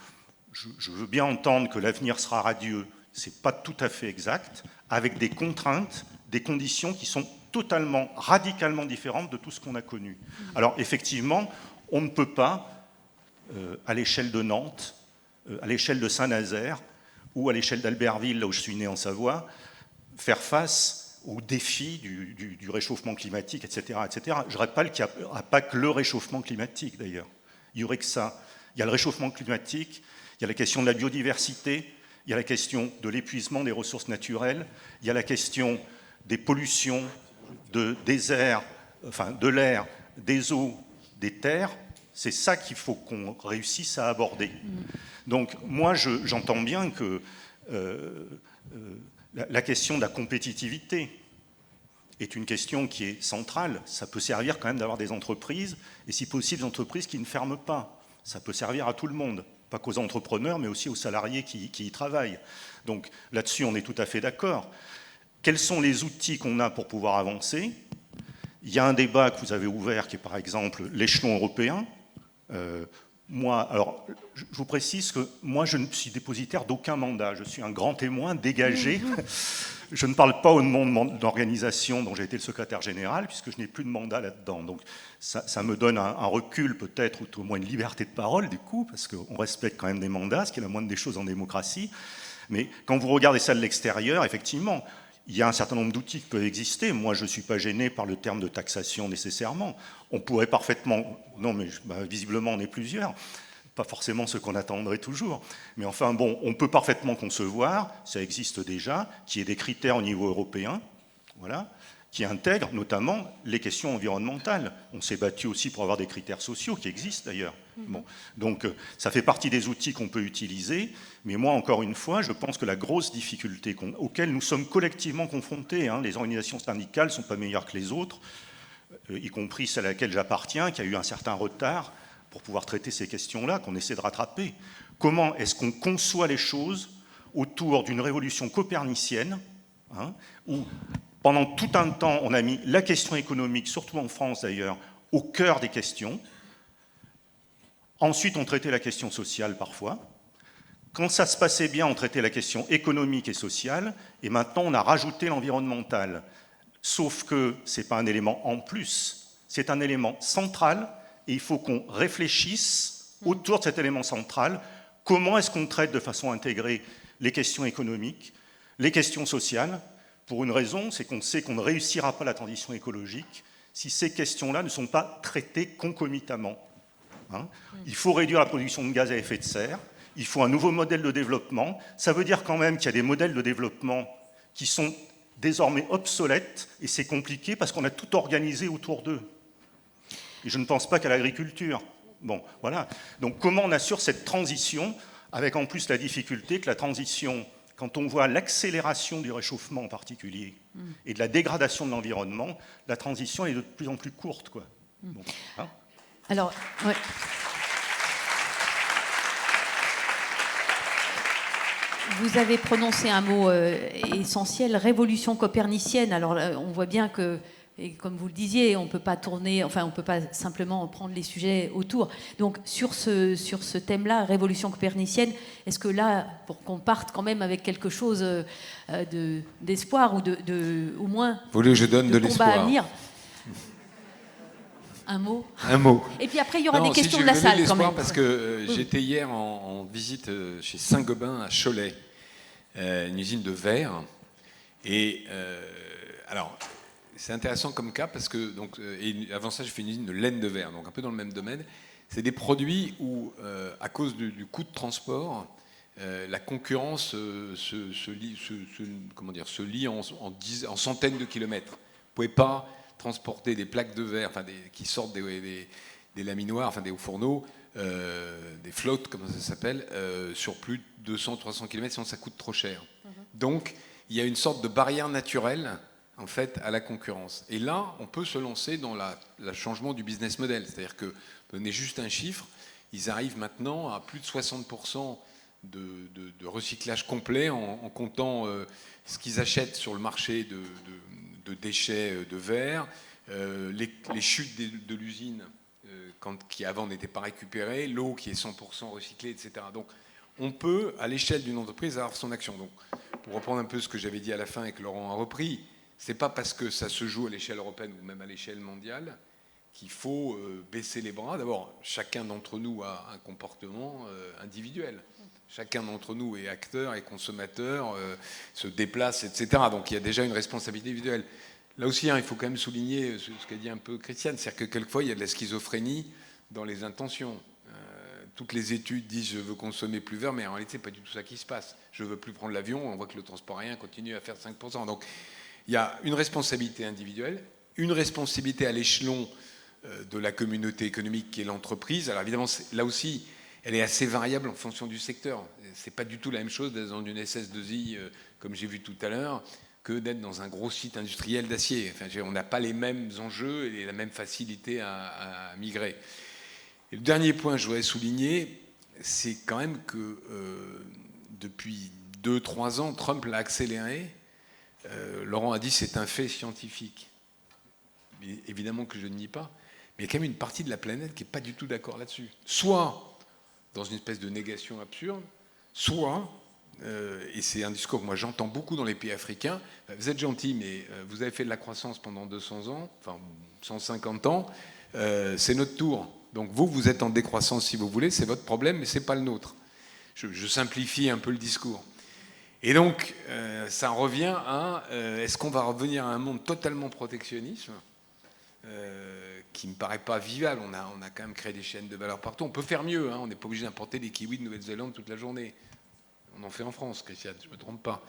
je veux bien entendre que l'avenir sera radieux, ce n'est pas tout à fait exact, avec des contraintes, des conditions qui sont totalement, radicalement différentes de tout ce qu'on a connu. Alors effectivement, on ne peut pas, à l'échelle de Nantes, à l'échelle de Saint-Nazaire, ou à l'échelle d'Albertville, là où je suis né en Savoie, faire face aux défis du réchauffement climatique, etc. etc. Je rappelle qu'il n'y a pas que le réchauffement climatique, d'ailleurs. Il n'y aurait que ça. Il y a le réchauffement climatique, il y a la question de la biodiversité, il y a la question de l'épuisement des ressources naturelles, il y a la question des pollutions, des airs, enfin de l'air, des eaux, des terres. C'est ça qu'il faut qu'on réussisse à aborder. Donc moi, j'entends bien que la question de la compétitivité est une question qui est centrale. Ça peut servir quand même d'avoir des entreprises, et si possible des entreprises qui ne ferment pas. Ça peut servir à tout le monde, pas qu'aux entrepreneurs, mais aussi aux salariés qui y travaillent. Donc là-dessus, on est tout à fait d'accord. Quels sont les outils qu'on a pour pouvoir avancer ? Il y a un débat que vous avez ouvert, qui est par exemple l'échelon européen. Moi, alors, je vous précise que moi, je ne suis dépositaire d'aucun mandat. Je suis un grand témoin dégagé. Je ne parle pas au nom de l'organisation dont j'ai été le secrétaire général, puisque je n'ai plus de mandat là-dedans. Donc ça me donne un recul peut-être, ou au moins une liberté de parole du coup, parce qu'on respecte quand même des mandats, ce qui est la moindre des choses en démocratie. Mais quand vous regardez ça de l'extérieur, effectivement, il y a un certain nombre d'outils qui peuvent exister. Moi, je ne suis pas gêné par le terme de taxation nécessairement. On pourrait parfaitement... Non, mais visiblement, on est plusieurs. Pas forcément ce qu'on attendrait toujours. Mais enfin, bon, on peut parfaitement concevoir, ça existe déjà, qu'il y ait des critères au niveau européen, voilà, qui intègrent notamment les questions environnementales. On s'est battu aussi pour avoir des critères sociaux, qui existent d'ailleurs. Bon, donc, ça fait partie des outils qu'on peut utiliser. Mais moi, encore une fois, je pense que la grosse difficulté auquel nous sommes collectivement confrontés, hein, les organisations syndicales ne sont pas meilleures que les autres, y compris celle à laquelle j'appartiens, qui a eu un certain retard pour pouvoir traiter ces questions-là, qu'on essaie de rattraper. Comment est-ce qu'on conçoit les choses autour d'une révolution copernicienne, hein, où pendant tout un temps, on a mis la question économique, surtout en France d'ailleurs, au cœur des questions. Ensuite, on traitait la question sociale parfois. Quand ça se passait bien, on traitait la question économique et sociale, et maintenant on a rajouté l'environnemental. Sauf que ce n'est pas un élément en plus, c'est un élément central, et il faut qu'on réfléchisse autour de cet élément central, comment est-ce qu'on traite de façon intégrée les questions économiques, les questions sociales, pour une raison, c'est qu'on sait qu'on ne réussira pas la transition écologique si ces questions-là ne sont pas traitées concomitamment. Hein. Il faut réduire la production de gaz à effet de serre, Il faut un nouveau modèle de développement. Ça veut dire quand même qu'il y a des modèles de développement qui sont désormais obsolètes, et c'est compliqué parce qu'on a tout organisé autour d'eux. Et je ne pense pas qu'à l'agriculture. Bon, voilà. Donc comment on assure cette transition, avec en plus la difficulté que la transition, quand on voit l'accélération du réchauffement en particulier, et de la dégradation de l'environnement, la transition est de plus en plus courte, quoi. Bon, hein. Alors, ouais. Vous avez prononcé un mot essentiel, révolution copernicienne. Alors, on voit bien que, et comme vous le disiez, on peut pas tourner, enfin, on peut pas simplement prendre les sujets autour. Donc, sur ce thème-là, révolution copernicienne, est-ce que là, pour qu'on parte quand même avec quelque chose d'espoir ou au moins Vous voulez que je donne de combat l'espoir? à venir, un mot. Un mot. Et puis après, il y aura Non, des questions si, de la je vais donner salle quand l'espoir même. parce que j'étais hier en visite chez Saint-Gobain à Cholet, une usine de verre. Et alors, c'est intéressant comme cas parce que, donc, et avant ça, j'ai fait une usine de laine de verre, donc un peu dans le même domaine. C'est des produits où, à cause du coût de transport, la concurrence se lie en centaines de kilomètres. Vous ne pouvez pas transporter des plaques de verre, enfin qui sortent des laminoirs, enfin des hauts fourneaux, des flottes, comme ça s'appelle, sur plus de 200-300 km, sinon ça coûte trop cher. Donc, il y a une sorte de barrière naturelle, en fait, à la concurrence. Et là, on peut se lancer dans le changement du business model. C'est-à-dire que, donnez juste un chiffre, ils arrivent maintenant à plus de 60% de recyclage complet en comptant ce qu'ils achètent sur le marché de déchets de verre, les chutes de l'usine qui avant n'étaient pas récupérées, l'eau qui est 100% recyclée, etc. Donc on peut, à l'échelle d'une entreprise, avoir son action. Donc, pour reprendre un peu ce que j'avais dit à la fin et que Laurent a repris, c'est pas parce que ça se joue à l'échelle européenne ou même à l'échelle mondiale qu'il faut baisser les bras. D'abord, chacun d'entre nous a un comportement individuel. Chacun d'entre nous est acteur et consommateur, se déplace, etc. Donc il y a déjà une responsabilité individuelle. Là aussi, il faut quand même souligner ce qu'a dit un peu Christiane, c'est-à-dire que quelquefois, il y a de la schizophrénie dans les intentions. Toutes les études disent « je veux consommer plus vert », mais en réalité, ce n'est pas du tout ça qui se passe. Je ne veux plus prendre l'avion, on voit que le transport aérien continue à faire 5%. Donc il y a une responsabilité individuelle, une responsabilité à l'échelon de la communauté économique qui est l'entreprise. Alors évidemment, là aussi, elle est assez variable en fonction du secteur. Ce n'est pas du tout la même chose d'être dans une SS2I, comme j'ai vu tout à l'heure, que d'être dans un gros site industriel d'acier. Enfin, on n'a pas les mêmes enjeux et la même facilité à migrer. Et le dernier point que je voudrais souligner, c'est quand même que depuis 2-3 ans, Trump l'a accéléré. Laurent a dit c'est un fait scientifique. Mais évidemment que je ne nie pas. Mais il y a quand même une partie de la planète qui n'est pas du tout d'accord là-dessus. Soit dans une espèce de négation absurde, soit, et c'est un discours que moi j'entends beaucoup dans les pays africains, vous êtes gentils, mais vous avez fait de la croissance pendant 200 ans, enfin 150 ans, c'est notre tour. Donc vous êtes en décroissance si vous voulez, c'est votre problème, mais ce n'est pas le nôtre. Je simplifie un peu le discours. Et donc, ça revient à, est-ce qu'on va revenir à un monde totalement protectionniste qui ne me paraît pas vivable. On a quand même créé des chaînes de valeur partout. On peut faire mieux, hein. On n'est pas obligé d'importer des kiwis de Nouvelle-Zélande toute la journée. On en fait en France, Christiane, je ne me trompe pas.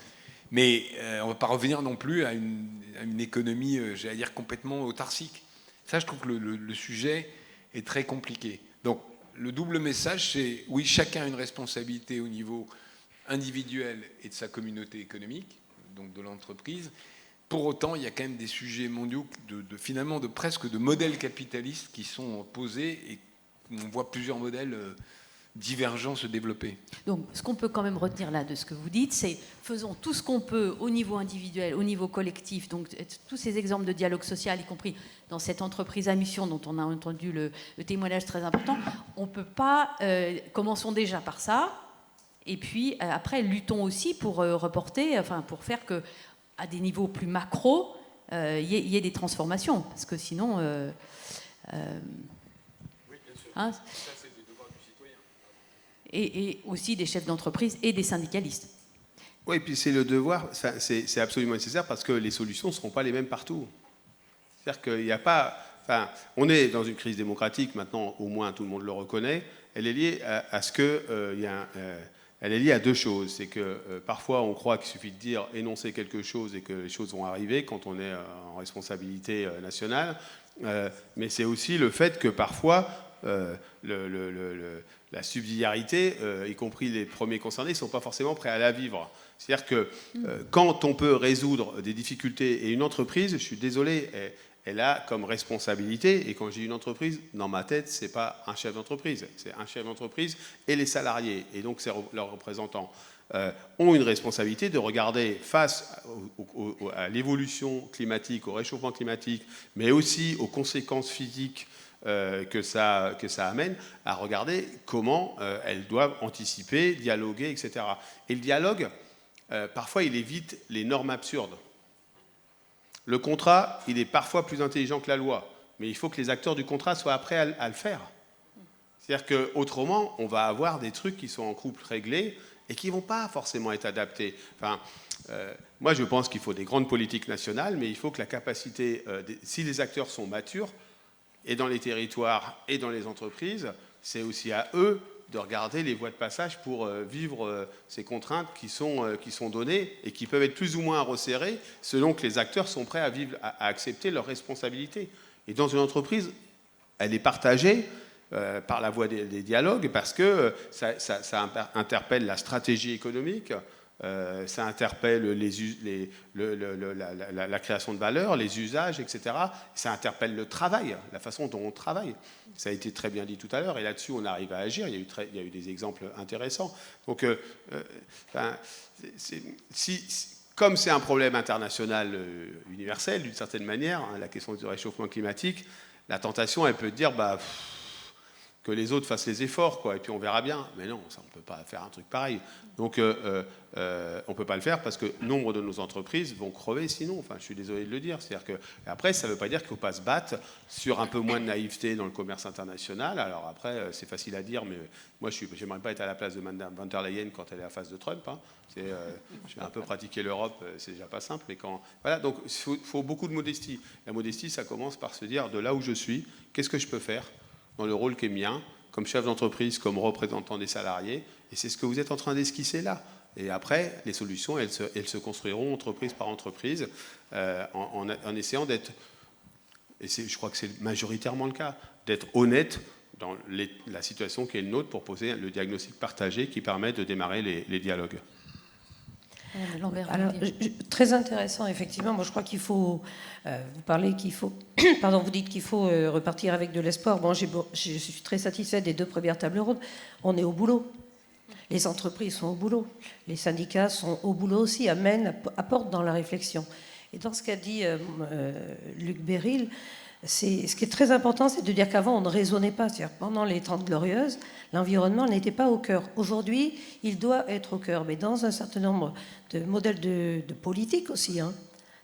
Mais on ne va pas revenir non plus à une économie, j'allais dire, complètement autarcique. Ça, je trouve que le sujet est très compliqué. Donc, le double message, c'est, oui, chacun a une responsabilité au niveau individuel et de sa communauté économique, donc de l'entreprise. Pour autant, il y a quand même des sujets mondiaux finalement presque de modèles capitalistes qui sont posés et on voit plusieurs modèles divergents se développer. Donc, ce qu'on peut quand même retenir là de ce que vous dites, c'est faisons tout ce qu'on peut au niveau individuel, au niveau collectif, donc tous ces exemples de dialogue social, y compris dans cette entreprise à mission dont on a entendu le témoignage très important, on ne peut pas, commençons déjà par ça, et puis après, luttons aussi pour reporter, enfin pour faire que à des niveaux plus macro, il y ait des transformations, parce que sinon... oui, bien sûr. Hein, ça, c'est des devoirs du citoyen. Et aussi des chefs d'entreprise et des syndicalistes. Oui, et puis c'est le devoir, c'est absolument nécessaire parce que les solutions ne seront pas les mêmes partout. C'est-à-dire qu'il n'y a pas... enfin, on est dans une crise démocratique, maintenant au moins tout le monde le reconnaît, elle est liée à ce que elle est liée à deux choses. C'est que parfois on croit qu'il suffit de dire, énoncer quelque chose et que les choses vont arriver quand on est en responsabilité nationale. Mais c'est aussi le fait que parfois la subsidiarité, y compris les premiers concernés, ne sont pas forcément prêts à la vivre. C'est-à-dire que quand on peut résoudre des difficultés, et une entreprise, je suis désolé, elle a comme responsabilité, et quand j'ai une entreprise, dans ma tête, ce n'est pas un chef d'entreprise, c'est un chef d'entreprise et les salariés, et donc leurs représentants, ont une responsabilité de regarder face à l'évolution climatique, au réchauffement climatique, mais aussi aux conséquences physiques que ça amène, à regarder comment elles doivent anticiper, dialoguer, etc. Et le dialogue, parfois, il évite les normes absurdes. Le contrat, il est parfois plus intelligent que la loi, mais il faut que les acteurs du contrat soient prêts à le faire. C'est-à-dire qu'autrement, on va avoir des trucs qui sont en couple réglés et qui ne vont pas forcément être adaptés. Enfin, moi, je pense qu'il faut des grandes politiques nationales, mais il faut que la capacité, si les acteurs sont matures, et dans les territoires et dans les entreprises, c'est aussi à eux de regarder les voies de passage pour vivre ces contraintes qui sont données et qui peuvent être plus ou moins resserrées selon que les acteurs sont prêts à accepter leurs responsabilités. Et dans une entreprise, elle est partagée par la voie des dialogues parce que ça interpelle la stratégie économique, ça interpelle la création de valeur, les usages, etc. Ça interpelle le travail, la façon dont on travaille. Ça a été très bien dit tout à l'heure, et là-dessus, on arrive à agir. Il y a eu des exemples intéressants. Donc, comme c'est un problème international universel, d'une certaine manière, hein, la question du réchauffement climatique, la tentation, elle peut dire... que les autres fassent les efforts, quoi, et puis on verra bien. Mais non, ça, on ne peut pas faire un truc pareil. Donc, on ne peut pas le faire parce que nombre de nos entreprises vont crever sinon. Enfin, je suis désolé de le dire. C'est-à-dire que, après, ça ne veut pas dire qu'il ne faut pas se battre sur un peu moins de naïveté dans le commerce international. Alors après, c'est facile à dire, mais moi, je n'aimerais pas être à la place de Mme von der Leyen quand elle est à face de Trump. Hein. J'ai un peu pratiqué l'Europe, c'est déjà pas simple. Mais quand, voilà, donc il faut beaucoup de modestie. La modestie, ça commence par se dire, de là où je suis, qu'est-ce que je peux faire dans le rôle qui est mien, comme chef d'entreprise, comme représentant des salariés, et c'est ce que vous êtes en train d'esquisser là. Et après, les solutions, elles se construiront entreprise par entreprise, en essayant d'être, et je crois que c'est majoritairement le cas, d'être honnête dans la situation qui est le nôtre pour poser le diagnostic partagé qui permet de démarrer les dialogues. Alors, très intéressant, effectivement. Moi, je crois qu'il faut... vous parlez qu'il faut... Pardon, vous dites qu'il faut repartir avec de l'espoir. Bon, je suis très satisfaite des 2 premières tables rondes. On est au boulot. Les entreprises sont au boulot. Les syndicats sont au boulot aussi, apportent dans la réflexion. Et dans ce qu'a dit Luc Béryl, ce qui est très important, c'est de dire qu'avant, on ne raisonnait pas. C'est-à-dire, pendant les 30 Glorieuses, l'environnement n'était pas au cœur. Aujourd'hui, il doit être au cœur. Mais dans un certain nombre de modèles de politique aussi, hein,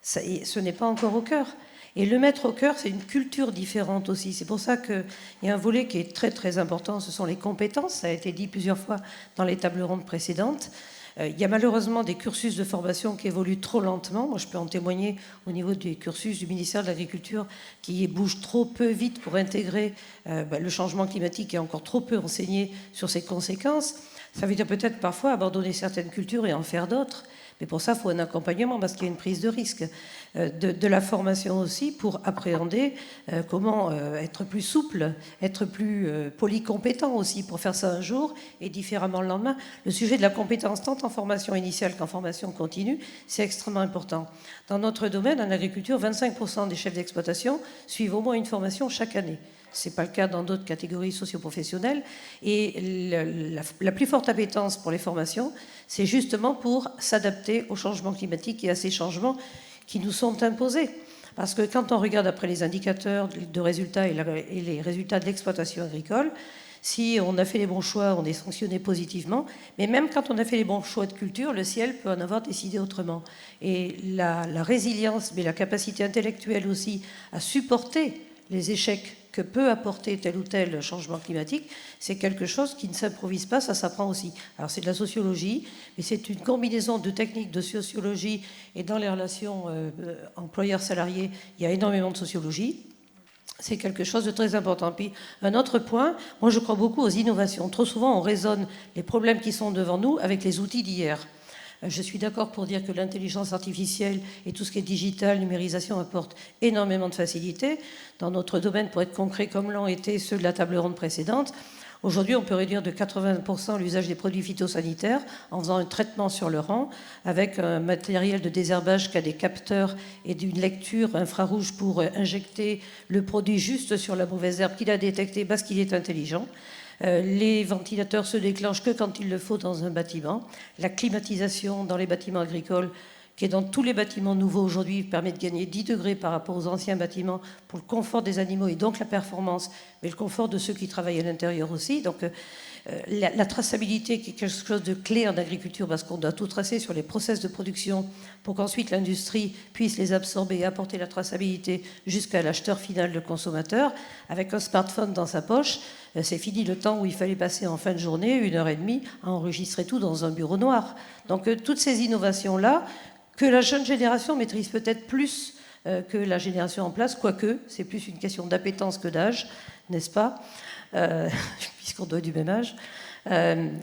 ce n'est pas encore au cœur. Et le mettre au cœur, c'est une culture différente aussi. C'est pour ça qu'il y a un volet qui est très, très important. Ce sont les compétences. Ça a été dit plusieurs fois dans les tables rondes précédentes. Il y a malheureusement des cursus de formation qui évoluent trop lentement. Moi, je peux en témoigner au niveau des cursus du ministère de l'Agriculture qui bougent trop peu vite pour intégrer le changement climatique et encore trop peu enseigné sur ses conséquences. Ça veut dire peut-être parfois abandonner certaines cultures et en faire d'autres. Mais pour ça, il faut un accompagnement parce qu'il y a une prise de risque. De la formation aussi pour appréhender comment être plus souple, être plus polycompétent aussi pour faire ça un jour et différemment le lendemain. Le sujet de la compétence, tant en formation initiale qu'en formation continue, c'est extrêmement important. Dans notre domaine, en agriculture, 25% des chefs d'exploitation suivent au moins une formation chaque année. Ce n'est pas le cas dans d'autres catégories socio-professionnelles. Et la plus forte appétence pour les formations, c'est justement pour s'adapter au changement climatique et à ces changements qui nous sont imposés. Parce que quand on regarde après les indicateurs de résultats et les résultats de l'exploitation agricole, si on a fait les bons choix, on est sanctionné positivement. Mais même quand on a fait les bons choix de culture, le ciel peut en avoir décidé autrement. Et la résilience, mais la capacité intellectuelle aussi à supporter les échecs que peut apporter tel ou tel changement climatique, c'est quelque chose qui ne s'improvise pas, ça s'apprend aussi. Alors c'est de la sociologie, mais c'est une combinaison de techniques de sociologie et dans les relations employeurs-salariés, il y a énormément de sociologie. C'est quelque chose de très important. Puis un autre point, moi je crois beaucoup aux innovations. Trop souvent on raisonne les problèmes qui sont devant nous avec les outils d'hier. Je suis d'accord pour dire que l'intelligence artificielle et tout ce qui est digital, numérisation apporte énormément de facilité. Dans notre domaine, pour être concret, comme l'ont été ceux de la table ronde précédente, aujourd'hui, on peut réduire de 80% l'usage des produits phytosanitaires en faisant un traitement sur le rang avec un matériel de désherbage qui a des capteurs et d'une lecture infrarouge pour injecter le produit juste sur la mauvaise herbe qu'il a détectée parce qu'il est intelligent. Les ventilateurs se déclenchent que quand il le faut dans un bâtiment. La climatisation dans les bâtiments agricoles, qui est dans tous les bâtiments nouveaux aujourd'hui, permet de gagner 10 degrés par rapport aux anciens bâtiments pour le confort des animaux et donc la performance, mais le confort de ceux qui travaillent à l'intérieur aussi. Donc la traçabilité qui est quelque chose de clé en agriculture parce qu'on doit tout tracer sur les process de production pour qu'ensuite l'industrie puisse les absorber et apporter la traçabilité jusqu'à l'acheteur final, le consommateur. Avec un smartphone dans sa poche, c'est fini le temps où il fallait passer en fin de journée 1h30 à enregistrer tout dans un bureau noir. Donc toutes ces innovations-là, que la jeune génération maîtrise peut-être plus que la génération en place, quoique c'est plus une question d'appétence que d'âge, n'est-ce pas, puisqu'on doit du même âge.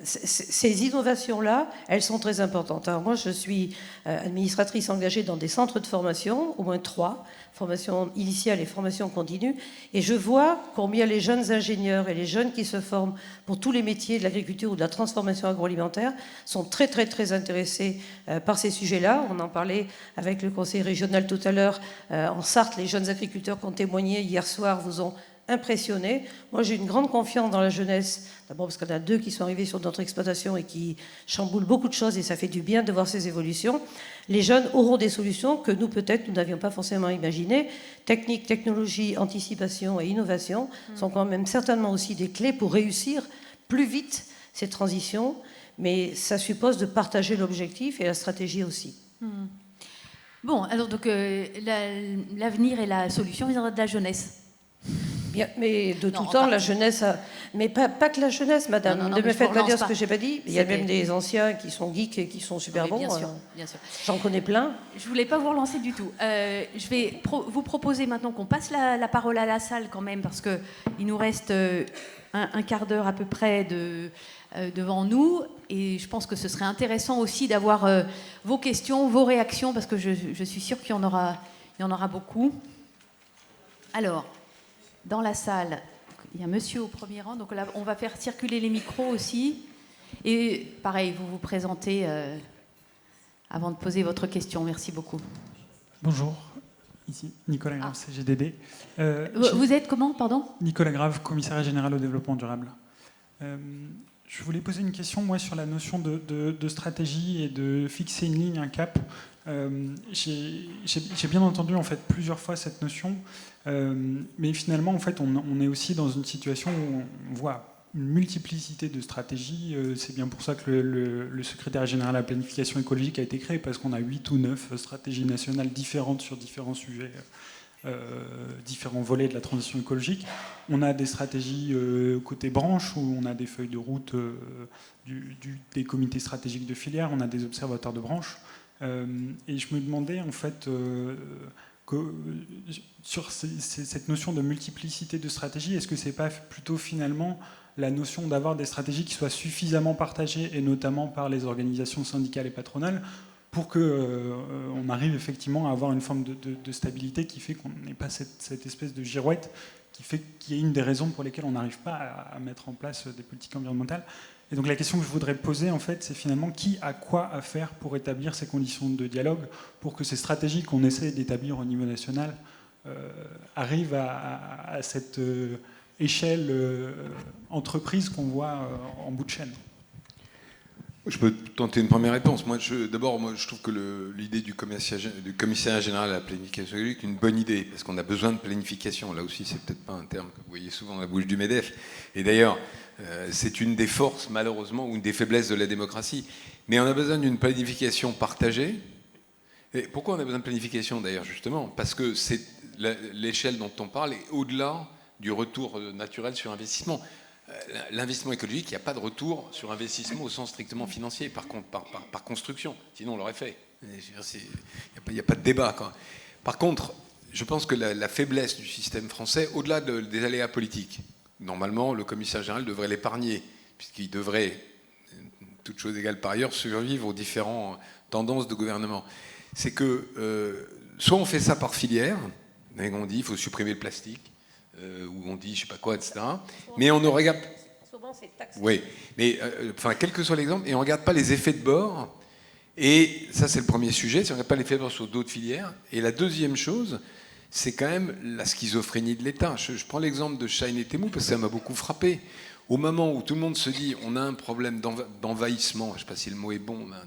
Ces innovations-là, elles sont très importantes. Alors moi, je suis administratrice engagée dans des centres de formation, au moins 3, formation initiale et formation continue, et je vois combien les jeunes ingénieurs et les jeunes qui se forment pour tous les métiers de l'agriculture ou de la transformation agroalimentaire sont très très très intéressés par ces sujets-là. On en parlait avec le conseil régional tout à l'heure. En Sarthe, les jeunes agriculteurs qui ont témoigné hier soir vous ont impressionné. Moi, j'ai une grande confiance dans la jeunesse, d'abord parce qu'il y en a 2 qui sont arrivés sur notre exploitation et qui chamboulent beaucoup de choses et ça fait du bien de voir ces évolutions. Les jeunes auront des solutions que nous, peut-être, nous n'avions pas forcément imaginées. Technique, technologie, anticipation et innovation sont quand même certainement aussi des clés pour réussir plus vite ces transitions, mais ça suppose de partager l'objectif et la stratégie aussi. Bon, alors donc l'avenir et la solution viendra de la jeunesse. Bien, mais de tout temps, la jeunesse mais pas que la jeunesse, madame. Non, ne me faites pas dire pas ce que j'ai pas dit. Il y a même des anciens qui sont geeks et qui sont super bons. Bien sûr, bien sûr. J'en connais plein. Je voulais pas vous relancer du tout. Je vais vous proposer maintenant qu'on passe la parole à la salle quand même, parce qu'il nous reste un quart d'heure à peu près devant nous. Et je pense que ce serait intéressant aussi d'avoir vos questions, vos réactions, parce que je suis sûre qu'il y en aura beaucoup. Alors, dans la salle, il y a monsieur au premier rang, donc là, on va faire circuler les micros aussi. Et pareil, vous vous présentez avant de poser votre question. Merci beaucoup. Bonjour, ici Nicolas Grave, CGDD. Vous êtes comment, pardon ? Nicolas Grave, commissariat général au développement durable. Je voulais poser une question, moi, sur la notion de stratégie et de fixer une ligne, un cap. J'ai bien entendu en fait plusieurs fois cette notion, mais finalement en fait on est aussi dans une situation où on voit une multiplicité de stratégies. C'est bien pour ça que le secrétaire général à la planification écologique a été créé, parce qu'on a 8 ou 9 stratégies nationales différentes sur différents sujets, différents volets de la transition écologique. On a des stratégies côté branche, où on a des feuilles de route des comités stratégiques de filière, on a des observateurs de branche. Et je me demandais en fait sur cette notion de multiplicité de stratégies, est-ce que c'est pas plutôt finalement la notion d'avoir des stratégies qui soient suffisamment partagées, et notamment par les organisations syndicales et patronales, pour qu'on arrive effectivement à avoir une forme de stabilité qui fait qu'on n'ait pas cette espèce de girouette qui est une des raisons pour lesquelles on n'arrive pas à mettre en place des politiques environnementales. Et donc la question que je voudrais poser, en fait, c'est finalement qui a quoi à faire pour établir ces conditions de dialogue, pour que ces stratégies qu'on essaie d'établir au niveau national arrivent à cette échelle entreprise qu'on voit en bout de chaîne. Je peux tenter une première réponse. D'abord, je trouve que l'idée du commissariat général à la planification écologique est une bonne idée, parce qu'on a besoin de planification. Là aussi, c'est peut-être pas un terme que vous voyez souvent dans la bouche du MEDEF. Et d'ailleurs, c'est une des forces, malheureusement, ou une des faiblesses de la démocratie. Mais on a besoin d'une planification partagée. Et pourquoi on a besoin de planification, d'ailleurs, justement ? Parce que c'est l'échelle dont on parle est au-delà du retour naturel sur investissement. L'investissement écologique, il n'y a pas de retour sur investissement au sens strictement financier, par construction. Sinon, on l'aurait fait. Il n'y a pas de débat, quoi. Par contre, je pense que la faiblesse du système français, au-delà des aléas politiques, normalement, le commissaire général devrait l'épargner, puisqu'il devrait, toute chose égale par ailleurs, survivre aux différentes tendances de gouvernement. C'est que soit on fait ça par filière, on dit il faut supprimer le plastique, ou on dit je sais pas quoi, etc. Mais on ne regarde... Souvent, c'est taxé. Oui, mais enfin, quel que soit l'exemple, et on ne regarde pas les effets de bord. Et ça, c'est le premier sujet, si on ne regarde pas les effets de bord sur d'autres filières. Et la deuxième chose, c'est quand même la schizophrénie de l'État. Je prends l'exemple de Shine et Temu parce que ça m'a beaucoup frappé. Au moment où tout le monde se dit on a un problème d'envahissement, je ne sais pas si le mot est bon, hein,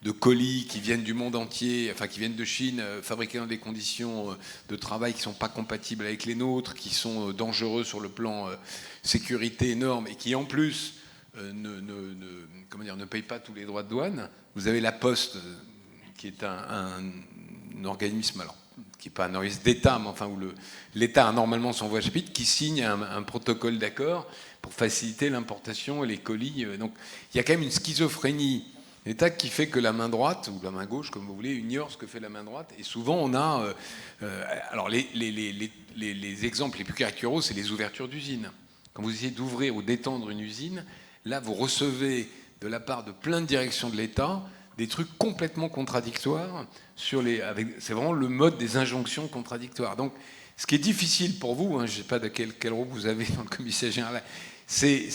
de colis qui viennent du monde entier, enfin qui viennent de Chine, fabriqués dans des conditions de travail qui ne sont pas compatibles avec les nôtres, qui sont dangereux sur le plan sécurité énorme et qui en plus ne payent pas tous les droits de douane. Vous avez la Poste, qui est un organisme, alors, qui n'est pas un organisme d'État, mais enfin où l'État a normalement son voie chapitre, qui signe un protocole d'accord pour faciliter l'importation et les colis. Donc il y a quand même une schizophrénie d'État qui fait que la main droite, ou la main gauche, comme vous voulez, ignore ce que fait la main droite. Et souvent, on a... alors, les exemples les plus caricaturaux, c'est les ouvertures d'usines. Quand vous essayez d'ouvrir ou d'étendre une usine, là, vous recevez de la part de plein de directions de l'État des trucs complètement contradictoires. C'est vraiment le mode des injonctions contradictoires. Donc, ce qui est difficile pour vous, hein, je ne sais pas de quel rôle vous avez dans le commissariat général, c'est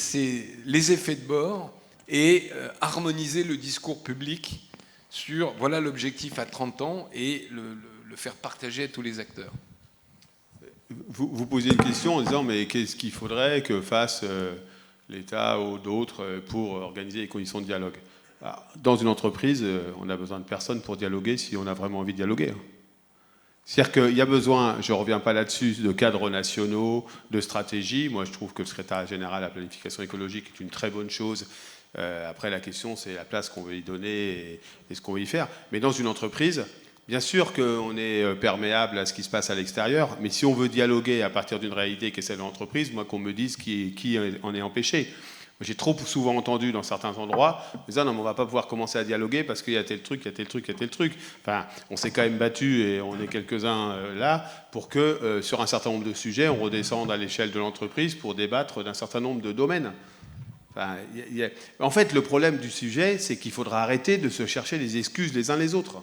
les effets de bord et harmoniser le discours public sur voilà l'objectif à 30 ans et le faire partager à tous les acteurs. Vous posez une question en disant mais qu'est-ce qu'il faudrait que fasse l'État ou d'autres pour organiser les conditions de dialogue? Alors, dans une entreprise, on a besoin de personne pour dialoguer si on a vraiment envie de dialoguer. C'est-à-dire qu'il y a besoin, je ne reviens pas là-dessus, de cadres nationaux, de stratégies. Moi, je trouve que le secrétariat général à la planification écologique est une très bonne chose. Après, la question, c'est la place qu'on veut y donner et ce qu'on veut y faire. Mais dans une entreprise, bien sûr qu'on est perméable à ce qui se passe à l'extérieur, mais si on veut dialoguer à partir d'une réalité qui est celle de l'entreprise, moi, qu'on me dise qui en est empêché. J'ai trop souvent entendu dans certains endroits, mais non, mais on ne va pas pouvoir commencer à dialoguer parce qu'il y a tel truc, il y a tel truc, il y a tel truc. Enfin, on s'est quand même battu, et on est quelques-uns là, pour que sur un certain nombre de sujets, on redescende à l'échelle de l'entreprise pour débattre d'un certain nombre de domaines. Enfin, en fait, le problème du sujet, c'est qu'il faudra arrêter de se chercher des excuses les uns les autres.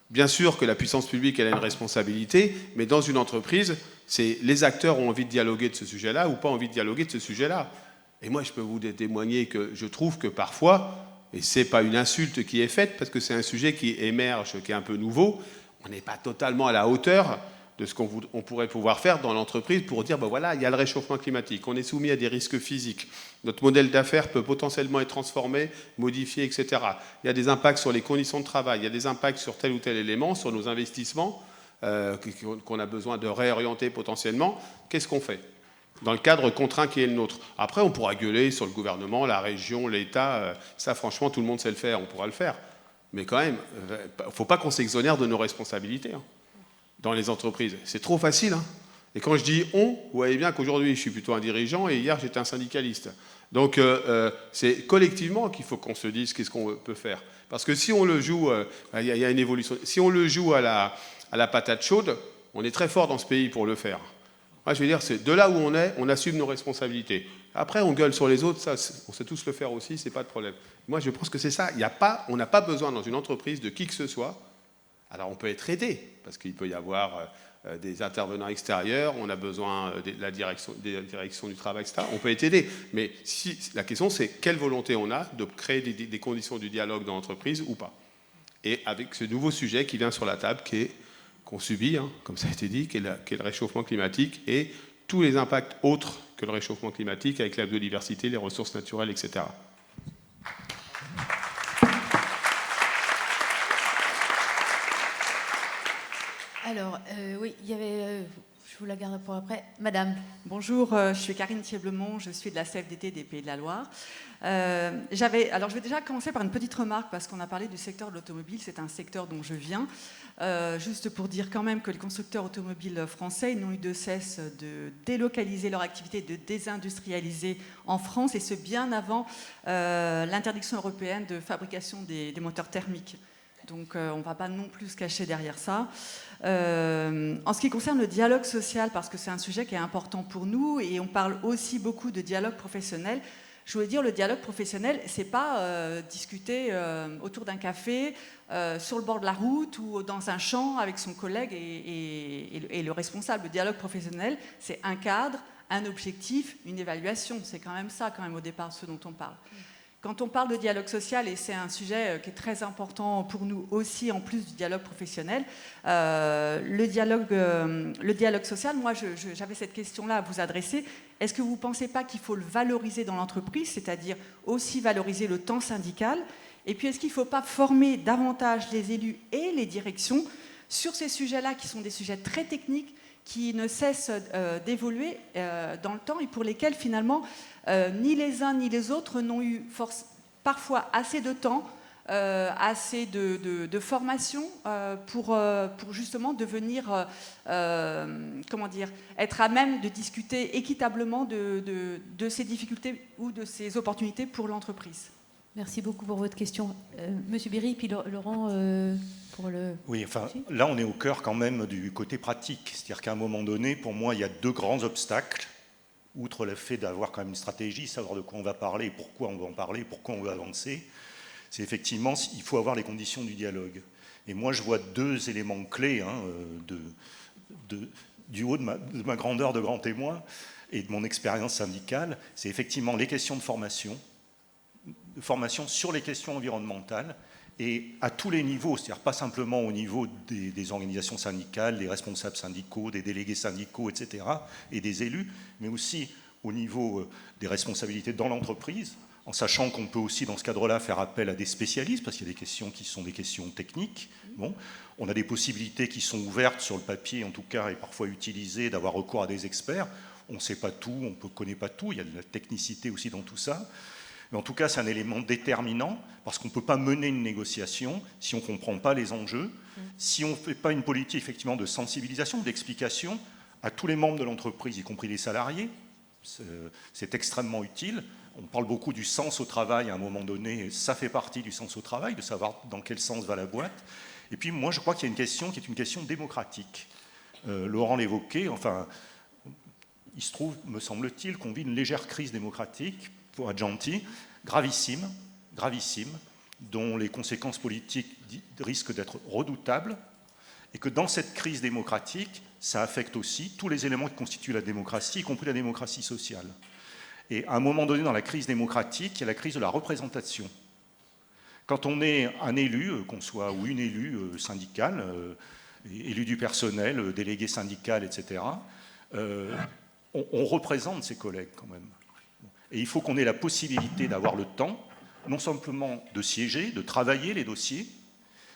Bien sûr que la puissance publique, elle a une responsabilité, mais dans une entreprise, c'est les acteurs ont envie de dialoguer de ce sujet-là ou pas envie de dialoguer de ce sujet-là. Et moi, je peux vous témoigner que je trouve que parfois, et ce n'est pas une insulte qui est faite, parce que c'est un sujet qui émerge, qui est un peu nouveau, on n'est pas totalement à la hauteur de ce qu'on pourrait pouvoir faire dans l'entreprise pour dire, ben voilà, il y a le réchauffement climatique, on est soumis à des risques physiques, notre modèle d'affaires peut potentiellement être transformé, modifié, etc. Il y a des impacts sur les conditions de travail, il y a des impacts sur tel ou tel élément, sur nos investissements, qu'on a besoin de réorienter potentiellement. Qu'est-ce qu'on fait dans le cadre contraint qui est le nôtre? Après, on pourra gueuler sur le gouvernement, la région, l'État, ça franchement, tout le monde sait le faire, on pourra le faire. Mais quand même, il ne faut pas qu'on s'exonère de nos responsabilités dans les entreprises. C'est trop facile. Et quand je dis « on », vous voyez bien qu'aujourd'hui, je suis plutôt un dirigeant et hier, j'étais un syndicaliste. Donc, c'est collectivement qu'il faut qu'on se dise qu'est-ce qu'on peut faire. Parce que si on le joue, il y a une évolution. Si on le joue à la patate chaude, on est très fort dans ce pays pour le faire. Moi, je veux dire, c'est de là où on est, on assume nos responsabilités. Après, on gueule sur les autres, ça, on sait tous le faire aussi, c'est pas de problème. Moi, je pense que c'est ça. On n'a pas besoin dans une entreprise de qui que ce soit. Alors, on peut être aidé, parce qu'il peut y avoir des intervenants extérieurs, on a besoin de la direction du travail, etc. On peut être aidé. Mais la question, c'est quelle volonté on a de créer des conditions du dialogue dans l'entreprise ou pas. Et avec ce nouveau sujet qui vient sur la table, qu'on subit, comme ça a été dit, qui est le réchauffement climatique et tous les impacts autres que le réchauffement climatique avec la biodiversité, les ressources naturelles, etc. Alors, oui, il y avait... je vous la garde pour après. Madame. Bonjour, je suis Karine Thieblemont, je suis de la CFDT des Pays de la Loire. Alors, je vais déjà commencer par une petite remarque, parce qu'on a parlé du secteur de l'automobile, c'est un secteur dont je viens. Juste pour dire quand même que les constructeurs automobiles français n'ont eu de cesse de délocaliser leur activité, de désindustrialiser en France, et ce bien avant l'interdiction européenne de fabrication des moteurs thermiques. Donc on ne va pas non plus se cacher derrière ça. En ce qui concerne le dialogue social, parce que c'est un sujet qui est important pour nous, et on parle aussi beaucoup de dialogue professionnel, je voulais dire, le dialogue professionnel, c'est pas discuter autour d'un café, sur le bord de la route ou dans un champ avec son collègue et le responsable. Le dialogue professionnel, c'est un cadre, un objectif, une évaluation. C'est quand même ça, quand même, au départ, ce dont on parle. Quand on parle de dialogue social, et c'est un sujet qui est très important pour nous aussi, en plus du dialogue professionnel, le dialogue social, moi j'avais cette question-là à vous adresser. Est-ce que vous ne pensez pas qu'il faut le valoriser dans l'entreprise, c'est-à-dire aussi valoriser le temps syndical? Et puis est-ce qu'il ne faut pas former davantage les élus et les directions sur ces sujets-là, qui sont des sujets très techniques, qui ne cessent d'évoluer dans le temps et pour lesquels finalement ni les uns ni les autres n'ont eu parfois assez de temps, assez de formation pour justement devenir, comment dire, être à même de discuter équitablement de ces difficultés ou de ces opportunités pour l'entreprise. Merci beaucoup pour votre question. Monsieur Berry, puis Laurent, pour le... Oui, enfin, là, on est au cœur quand même du côté pratique. C'est-à-dire qu'à un moment donné, pour moi, il y a deux grands obstacles, outre le fait d'avoir quand même une stratégie, savoir de quoi on va parler, pourquoi on va en parler, pourquoi on va avancer. C'est effectivement, il faut avoir les conditions du dialogue. Et moi, je vois deux éléments clés du haut de ma grandeur de grand témoin et de mon expérience syndicale. C'est effectivement les questions de formation sur les questions environnementales et à tous les niveaux, c'est-à-dire pas simplement au niveau des organisations syndicales, des responsables syndicaux, des délégués syndicaux, etc., et des élus, mais aussi au niveau des responsabilités dans l'entreprise, en sachant qu'on peut aussi, dans ce cadre-là, faire appel à des spécialistes, parce qu'il y a des questions qui sont des questions techniques. Bon, on a des possibilités qui sont ouvertes sur le papier, en tout cas, et parfois utilisées, d'avoir recours à des experts. On ne sait pas tout, on ne connaît pas tout, il y a de la technicité aussi dans tout ça. Mais en tout cas, c'est un élément déterminant, parce qu'on ne peut pas mener une négociation si on ne comprend pas les enjeux, si on ne fait pas une politique effectivement de sensibilisation, d'explication à tous les membres de l'entreprise, y compris les salariés. C'est extrêmement utile. On parle beaucoup du sens au travail à un moment donné, ça fait partie du sens au travail, de savoir dans quel sens va la boîte. Et puis moi, je crois qu'il y a une question qui est une question démocratique. Laurent l'évoquait, enfin, il se trouve, me semble-t-il, qu'on vit une légère crise démocratique, pour être gentil, gravissime, dont les conséquences politiques risquent d'être redoutables, et que dans cette crise démocratique, ça affecte aussi tous les éléments qui constituent la démocratie, y compris la démocratie sociale. Et à un moment donné, dans la crise démocratique, il y a la crise de la représentation. Quand on est un élu, qu'on soit ou une élue syndicale, élu du personnel, délégué syndical, etc., on représente ses collègues quand même. Et il faut qu'on ait la possibilité d'avoir le temps, non simplement de siéger, de travailler les dossiers,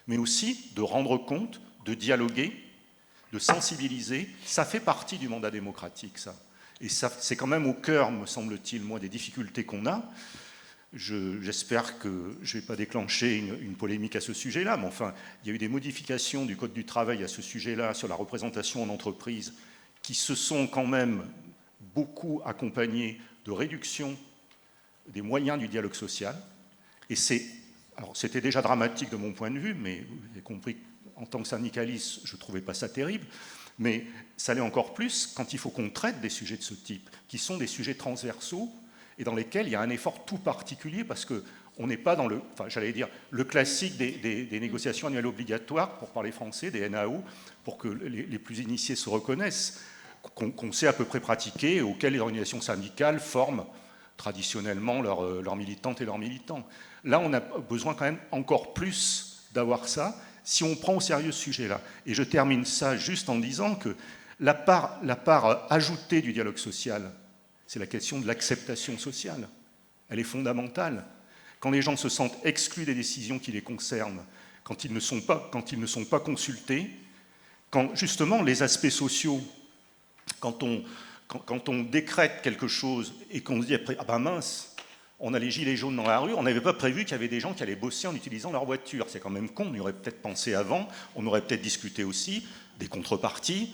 mais aussi de rendre compte, de dialoguer, de sensibiliser. Ça fait partie du mandat démocratique, ça. Et ça, c'est quand même au cœur, me semble-t-il, moi, des difficultés qu'on a. J'espère que je ne vais pas déclencher une polémique à ce sujet-là, mais enfin, il y a eu des modifications du Code du travail à ce sujet-là, sur la représentation en entreprise, qui se sont quand même beaucoup accompagnées de réduction des moyens du dialogue social. Et c'était déjà dramatique de mon point de vue, mais vous avez compris, en tant que syndicaliste, je ne trouvais pas ça terrible. Mais ça l'est encore plus quand il faut qu'on traite des sujets de ce type, qui sont des sujets transversaux et dans lesquels il y a un effort tout particulier, parce qu'on n'est pas dans le classique des négociations annuelles obligatoires, pour parler français, des NAO, pour que les plus initiés se reconnaissent, qu'on sait à peu près pratiquer, auxquels les organisations syndicales forment traditionnellement leurs militantes et leurs militants. Là, on a besoin quand même encore plus d'avoir ça, si on prend au sérieux ce sujet-là. Et je termine ça juste en disant que la part ajoutée du dialogue social, c'est la question de l'acceptation sociale. Elle est fondamentale. Quand les gens se sentent exclus des décisions qui les concernent, quand ils ne sont pas consultés, quand justement les aspects sociaux, quand on décrète quelque chose et qu'on se dit après, ah ben mince, on a les gilets jaunes dans la rue, on n'avait pas prévu qu'il y avait des gens qui allaient bosser en utilisant leur voiture. C'est quand même con, on y aurait peut-être pensé avant, on aurait peut-être discuté aussi des contreparties,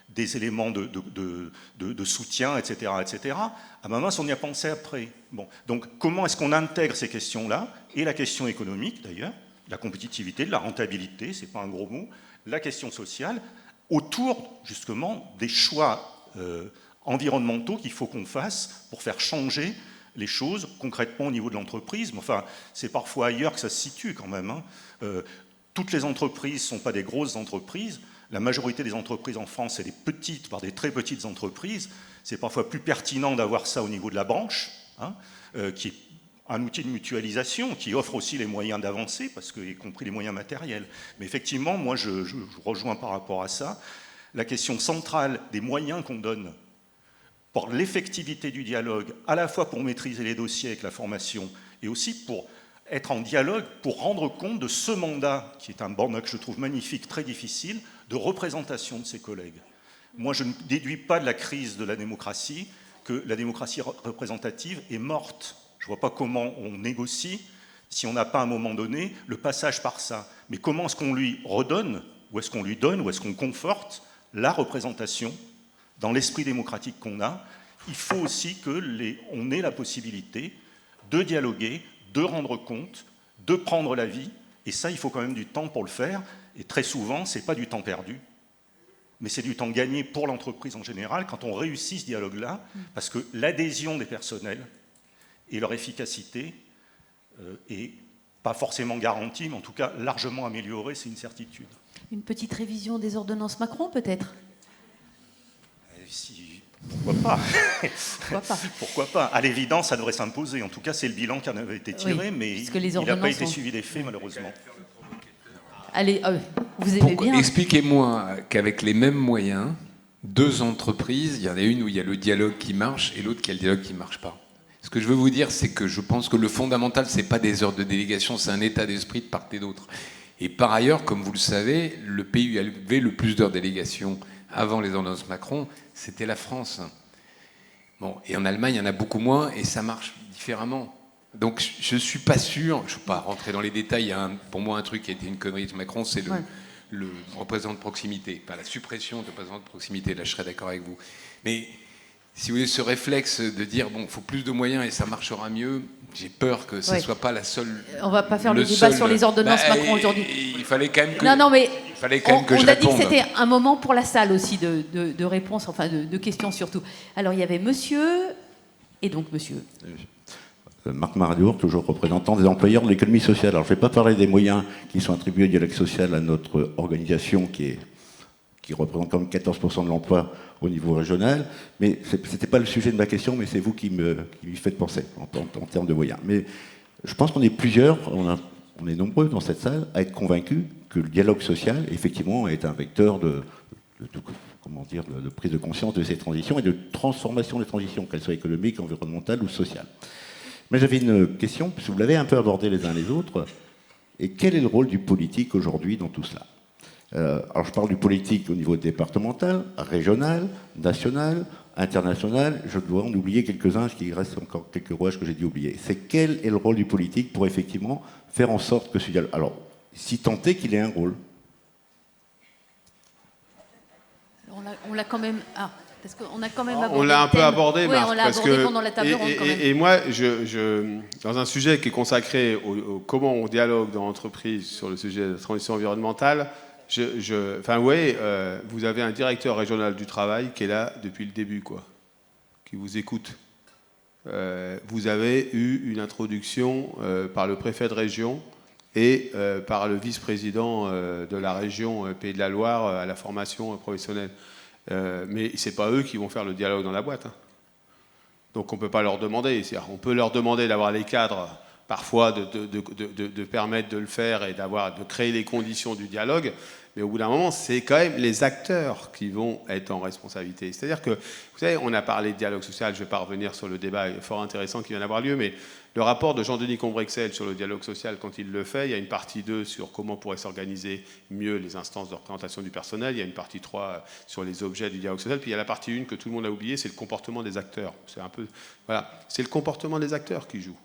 des éléments de soutien, etc., etc. Ah ben mince, on y a pensé après. Bon. Donc comment est-ce qu'on intègre ces questions-là, et la question économique d'ailleurs, la compétitivité, de la rentabilité, c'est pas un gros mot, la question sociale, autour justement des choix environnementaux qu'il faut qu'on fasse pour faire changer les choses concrètement au niveau de l'entreprise. Mais enfin, c'est parfois ailleurs que ça se situe quand même. Toutes les entreprises ne sont pas des grosses entreprises. La majorité des entreprises en France, c'est des petites, voire des très petites entreprises. C'est parfois plus pertinent d'avoir ça au niveau de la branche, qui est un outil de mutualisation, qui offre aussi les moyens d'avancer, parce que, y compris les moyens matériels. Mais effectivement, moi, je rejoins par rapport à ça la question centrale des moyens qu'on donne pour l'effectivité du dialogue, à la fois pour maîtriser les dossiers avec la formation, et aussi pour être en dialogue, pour rendre compte de ce mandat, qui est un mandat que je trouve magnifique, très difficile, de représentation de ses collègues. Moi, je ne déduis pas de la crise de la démocratie que la démocratie représentative est morte. Je ne vois pas comment on négocie, si on n'a pas à un moment donné le passage par ça. Mais comment est-ce qu'on lui redonne, ou est-ce qu'on lui donne, ou est-ce qu'on conforte la représentation dans l'esprit démocratique qu'on a? Il faut aussi qu'on ait la possibilité de dialoguer, de rendre compte, de prendre l'avis. Et ça, il faut quand même du temps pour le faire. Et très souvent, ce n'est pas du temps perdu, mais c'est du temps gagné pour l'entreprise en général quand on réussit ce dialogue-là, parce que l'adhésion des personnels et leur efficacité est pas forcément garantie, mais en tout cas largement améliorée, c'est une certitude. Une petite révision des ordonnances Macron, peut-être? Pourquoi pas? Pourquoi pas? Pourquoi pas? À l'évidence, ça devrait s'imposer. En tout cas, c'est le bilan qui en avait été tiré, mais il n'a pas été suivi des faits, malheureusement. Allez, vous aimez bien. Expliquez-moi qu'avec les mêmes moyens, deux entreprises, il y en a une où il y a le dialogue qui marche et l'autre qui a le dialogue qui ne marche pas. Ce que je veux vous dire, c'est que je pense que le fondamental, ce n'est pas des heures de délégation, c'est un état d'esprit de part et d'autre. Et par ailleurs, comme vous le savez, le pays où avait le plus d'heures de délégation avant les ordonnances Macron, c'était la France. Bon, et en Allemagne, il y en a beaucoup moins et ça marche différemment. Donc je ne suis pas sûr, je ne vais pas rentrer dans les détails, il y a pour moi un truc qui a été une connerie de Macron, c'est le représentant de proximité, pas la suppression de représentant de proximité, là je serais d'accord avec vous. Mais si vous voulez ce réflexe de dire, bon, il faut plus de moyens et ça marchera mieux, j'ai peur que ce ne soit pas la seule... On ne va pas faire le débat sur les ordonnances Macron aujourd'hui. Il fallait quand même que... Non, mais on a dit que c'était un moment pour la salle aussi de réponse, enfin de questions surtout. Alors il y avait monsieur, et donc monsieur... Marc Maradour, toujours représentant des employeurs de l'économie sociale. Alors je ne vais pas parler des moyens qui sont attribués au dialogue social à notre organisation qui représente quand même 14% de l'emploi au niveau régional, mais ce n'était pas le sujet de ma question, mais c'est vous qui m'y faites penser en termes de moyens. Mais je pense qu'on est plusieurs, on est nombreux dans cette salle à être convaincus que le dialogue social, effectivement, est un vecteur de prise de conscience de ces transitions et de transformation des transitions, qu'elles soient économiques, environnementales ou sociales. Mais j'avais une question, parce que vous l'avez un peu abordé les uns les autres, et quel est le rôle du politique aujourd'hui dans tout cela? Alors je parle du politique au niveau départemental, régional, national, international, je dois en oublier quelques-uns, parce qu'il reste encore quelques rouages que j'ai dû oublier. C'est quel est le rôle du politique pour effectivement faire en sorte que ce dialogue... Alors, si tant est qu'il ait un rôle. On l'a quand même... Ah. Parce qu'on a quand même abordé. On l'a un peu abordé, oui, Marc, on l'a abordé pendant la table ronde quand même. Et moi, dans un sujet qui est consacré au comment on dialogue dans l'entreprise sur le sujet de la transition environnementale, vous avez un directeur régional du travail qui est là depuis le début, qui vous écoute. Vous avez eu une introduction par le préfet de région et par le vice-président de la région Pays de la Loire à la formation professionnelle. Mais ce n'est pas eux qui vont faire le dialogue dans la boîte. Donc on ne peut pas leur demander. On peut leur demander d'avoir les cadres, parfois de permettre de le faire et de créer les conditions du dialogue. Mais au bout d'un moment, c'est quand même les acteurs qui vont être en responsabilité. C'est-à-dire que, vous savez, on a parlé de dialogue social, je ne vais pas revenir sur le débat fort intéressant qui vient d'avoir lieu, mais le rapport de Jean-Denis Combrexel sur le dialogue social, quand il le fait, il y a une partie 2 sur comment pourraient s'organiser mieux les instances de représentation du personnel, il y a une partie 3 sur les objets du dialogue social, puis il y a la partie 1 que tout le monde a oubliée, c'est le comportement des acteurs. C'est le comportement des acteurs qui joue.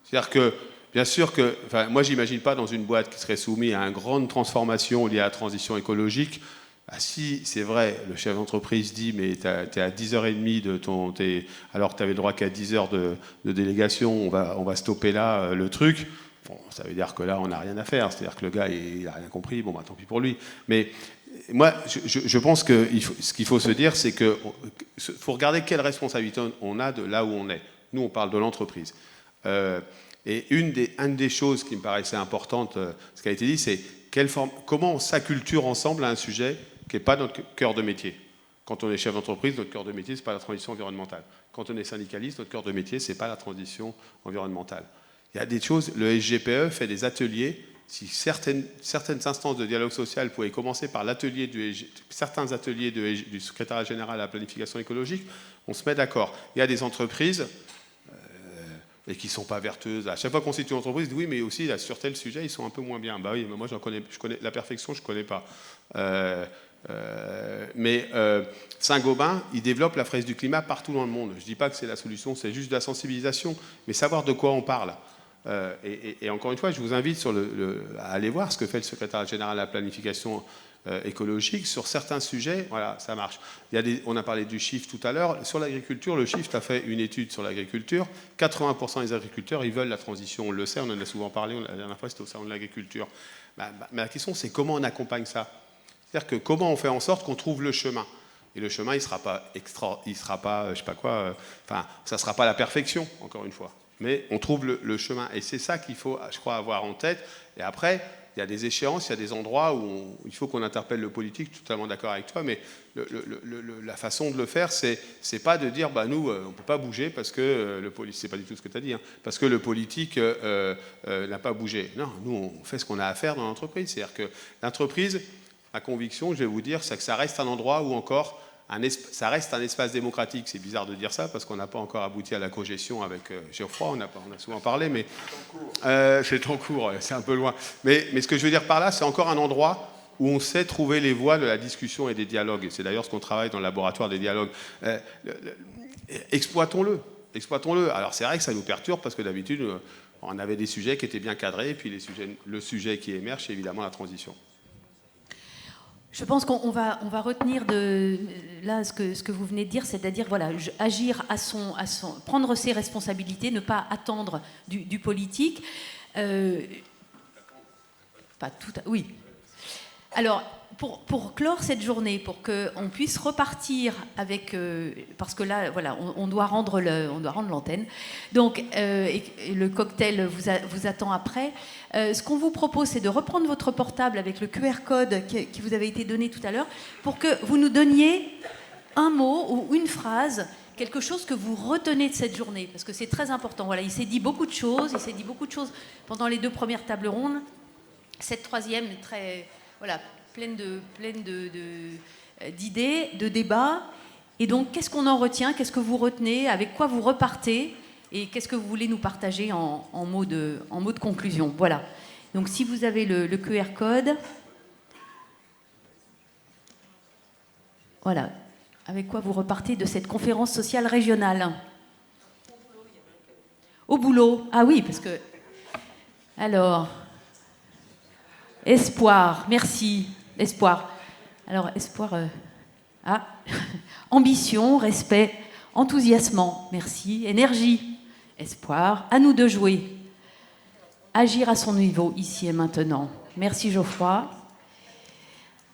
C'est-à-dire que, bien sûr que, moi j'imagine pas dans une boîte qui serait soumise à une grande transformation liée à la transition écologique. Ah si, c'est vrai, le chef d'entreprise dit, mais tu es à 10h30 alors que tu avais le droit qu'à 10 heures de délégation, on va stopper là le truc. Bon, ça veut dire que là, on n'a rien à faire. C'est-à-dire que le gars, il n'a rien compris. Bon, bah, tant pis pour lui. Mais moi, je pense que ce qu'il faut se dire, c'est qu'il faut regarder quelle responsabilité on a de là où on est. Nous, on parle de l'entreprise. Et une des choses qui me paraissait importante, ce qui a été dit, c'est comment on s'acculture ensemble à un sujet qui n'est pas notre cœur de métier. Quand on est chef d'entreprise, notre cœur de métier, ce n'est pas la transition environnementale. Quand on est syndicaliste, notre cœur de métier, ce n'est pas la transition environnementale. Il y a des choses, le SGPE fait des ateliers. Si certaines instances de dialogue social pouvaient commencer par certains ateliers du secrétariat général à la planification écologique, on se met d'accord. Il y a des entreprises et qui ne sont pas vertueuses. À chaque fois qu'on cite une entreprise, oui, mais aussi là, sur tel sujet, ils sont un peu moins bien. Bah oui, mais moi, je connais la perfection, je ne connais pas. Mais Saint-Gobain, il développe la fraise du climat partout dans le monde. Je ne dis pas que c'est la solution, c'est juste de la sensibilisation, mais savoir de quoi on parle. Et encore une fois, je vous invite à aller voir ce que fait le secrétaire général à la planification écologique. Sur certains sujets, voilà, ça marche. On a parlé du Shift tout à l'heure. Sur l'agriculture, le Shift a fait une étude sur l'agriculture. 80% des agriculteurs, ils veulent la transition. On le sait, on en a souvent parlé. La dernière fois, c'était au salon de l'agriculture. Mais la question, c'est comment on accompagne ça. C'est-à-dire que comment on fait en sorte qu'on trouve le chemin. Et le chemin, il sera pas je sais pas quoi, ça sera pas la perfection, encore une fois. Mais on trouve le chemin. Et c'est ça qu'il faut, je crois, avoir en tête. Et après, il y a des échéances, il y a des endroits où il faut qu'on interpelle le politique. Je suis totalement d'accord avec toi, mais la façon de le faire, c'est pas de dire, bah nous, on peut pas bouger parce que le politique, c'est pas du tout ce que tu as dit, hein, parce que le politique n'a pas bougé. Non, nous, on fait ce qu'on a à faire dans l'entreprise. C'est-à-dire que l'entreprise, ma conviction, je vais vous dire, c'est que ça reste un endroit où encore ça reste un espace démocratique. C'est bizarre de dire ça parce qu'on n'a pas encore abouti à la cogestion avec Geoffroy, on a souvent parlé, mais c'est en cours, c'est un peu loin. Mais ce que je veux dire par là, c'est encore un endroit où on sait trouver les voies de la discussion et des dialogues. Et c'est d'ailleurs ce qu'on travaille dans le laboratoire des dialogues. Exploitons-le. Alors c'est vrai que ça nous perturbe parce que d'habitude, on avait des sujets qui étaient bien cadrés, et puis le sujet qui émerge, c'est évidemment la transition. Je pense qu'on va retenir là ce que vous venez de dire, c'est-à-dire voilà, agir prendre ses responsabilités, ne pas attendre du politique. Pas tout. Oui. Alors pour clore cette journée, pour qu'on puisse repartir avec, parce que là voilà, on doit rendre l'antenne. Donc et le cocktail vous attend après. Ce qu'on vous propose, c'est de reprendre votre portable avec le QR code qui vous avait été donné tout à l'heure, pour que vous nous donniez un mot ou une phrase, quelque chose que vous retenez de cette journée, parce que c'est très important. Voilà, il s'est dit beaucoup de choses pendant les 2 premières tables rondes. Cette troisième est très, voilà, pleine d'idées, de débats. Et donc, qu'est-ce qu'on en retient? Qu'est-ce que vous retenez? Avec quoi vous repartez? Et qu'est-ce que vous voulez nous partager en mots de conclusion? Voilà. Donc, si vous avez le QR code, voilà. Avec quoi vous repartez de cette conférence sociale régionale? Au boulot. Ah oui, parce que... Alors, espoir. Merci. Espoir. Alors, espoir... Ambition, respect, enthousiasmant. Merci. Énergie. Espoir, à nous de jouer. Agir à son niveau, ici et maintenant. Merci Geoffroy.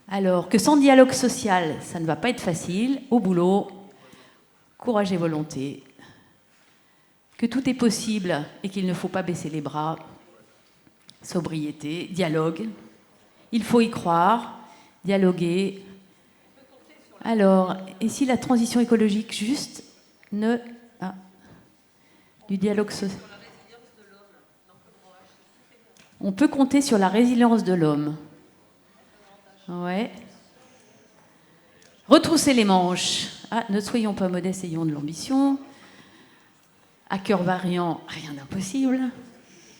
Alors, que sans dialogue social, ça ne va pas être facile. Au boulot, courage et volonté. Que tout est possible et qu'il ne faut pas baisser les bras. Sobriété, dialogue. Il faut y croire, dialoguer. Alors, et si la transition écologique juste ne... du dialogue social. On peut compter sur la résilience de l'homme. Ouais. Retrousser les manches. Ne soyons pas modestes, ayons de l'ambition. À cœur variant, rien d'impossible.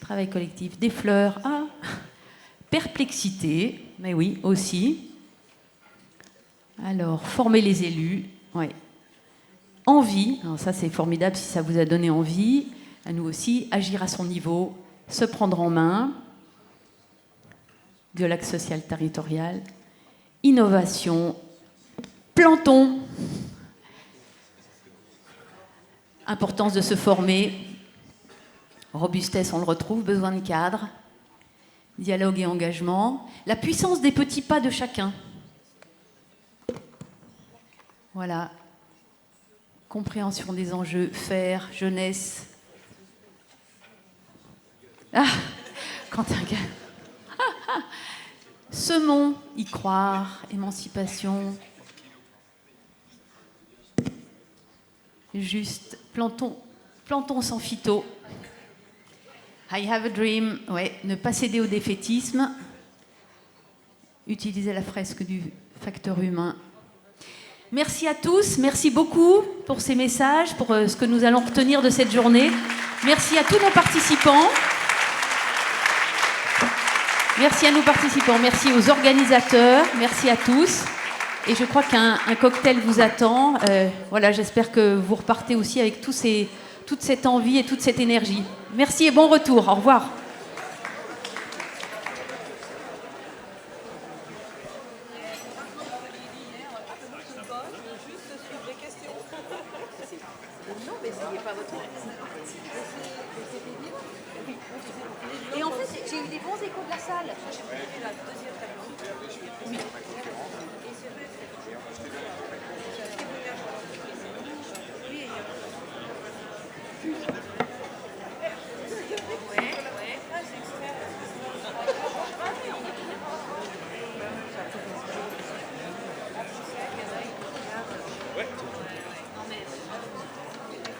Travail collectif, des fleurs. Perplexité, mais oui, aussi. Alors, former les élus. Ouais. Envie, alors ça c'est formidable si ça vous a donné envie, à nous aussi, agir à son niveau, se prendre en main, dialogue social territorial, innovation, plantons, importance de se former, Robustesse, on le retrouve, besoin de cadre, dialogue et engagement, la puissance des petits pas de chacun. Voilà. Compréhension des enjeux, faire, jeunesse. Ah, Quentin Gall. Semons, y croire, émancipation. Juste, plantons sans phyto. I have a dream, ouais, ne pas céder au défaitisme. Utiliser la fresque du facteur humain. Merci à tous, merci beaucoup pour ces messages, pour ce que nous allons retenir de cette journée. Merci à tous nos participants. Merci à nos participants, merci aux organisateurs, merci à tous. Et je crois qu'un cocktail vous attend. Voilà, j'espère que vous repartez aussi avec toute cette envie et toute cette énergie. Merci et bon retour. Au revoir. Et en fait, j'ai eu des bons échos de la salle. La deuxième tableau. Oui.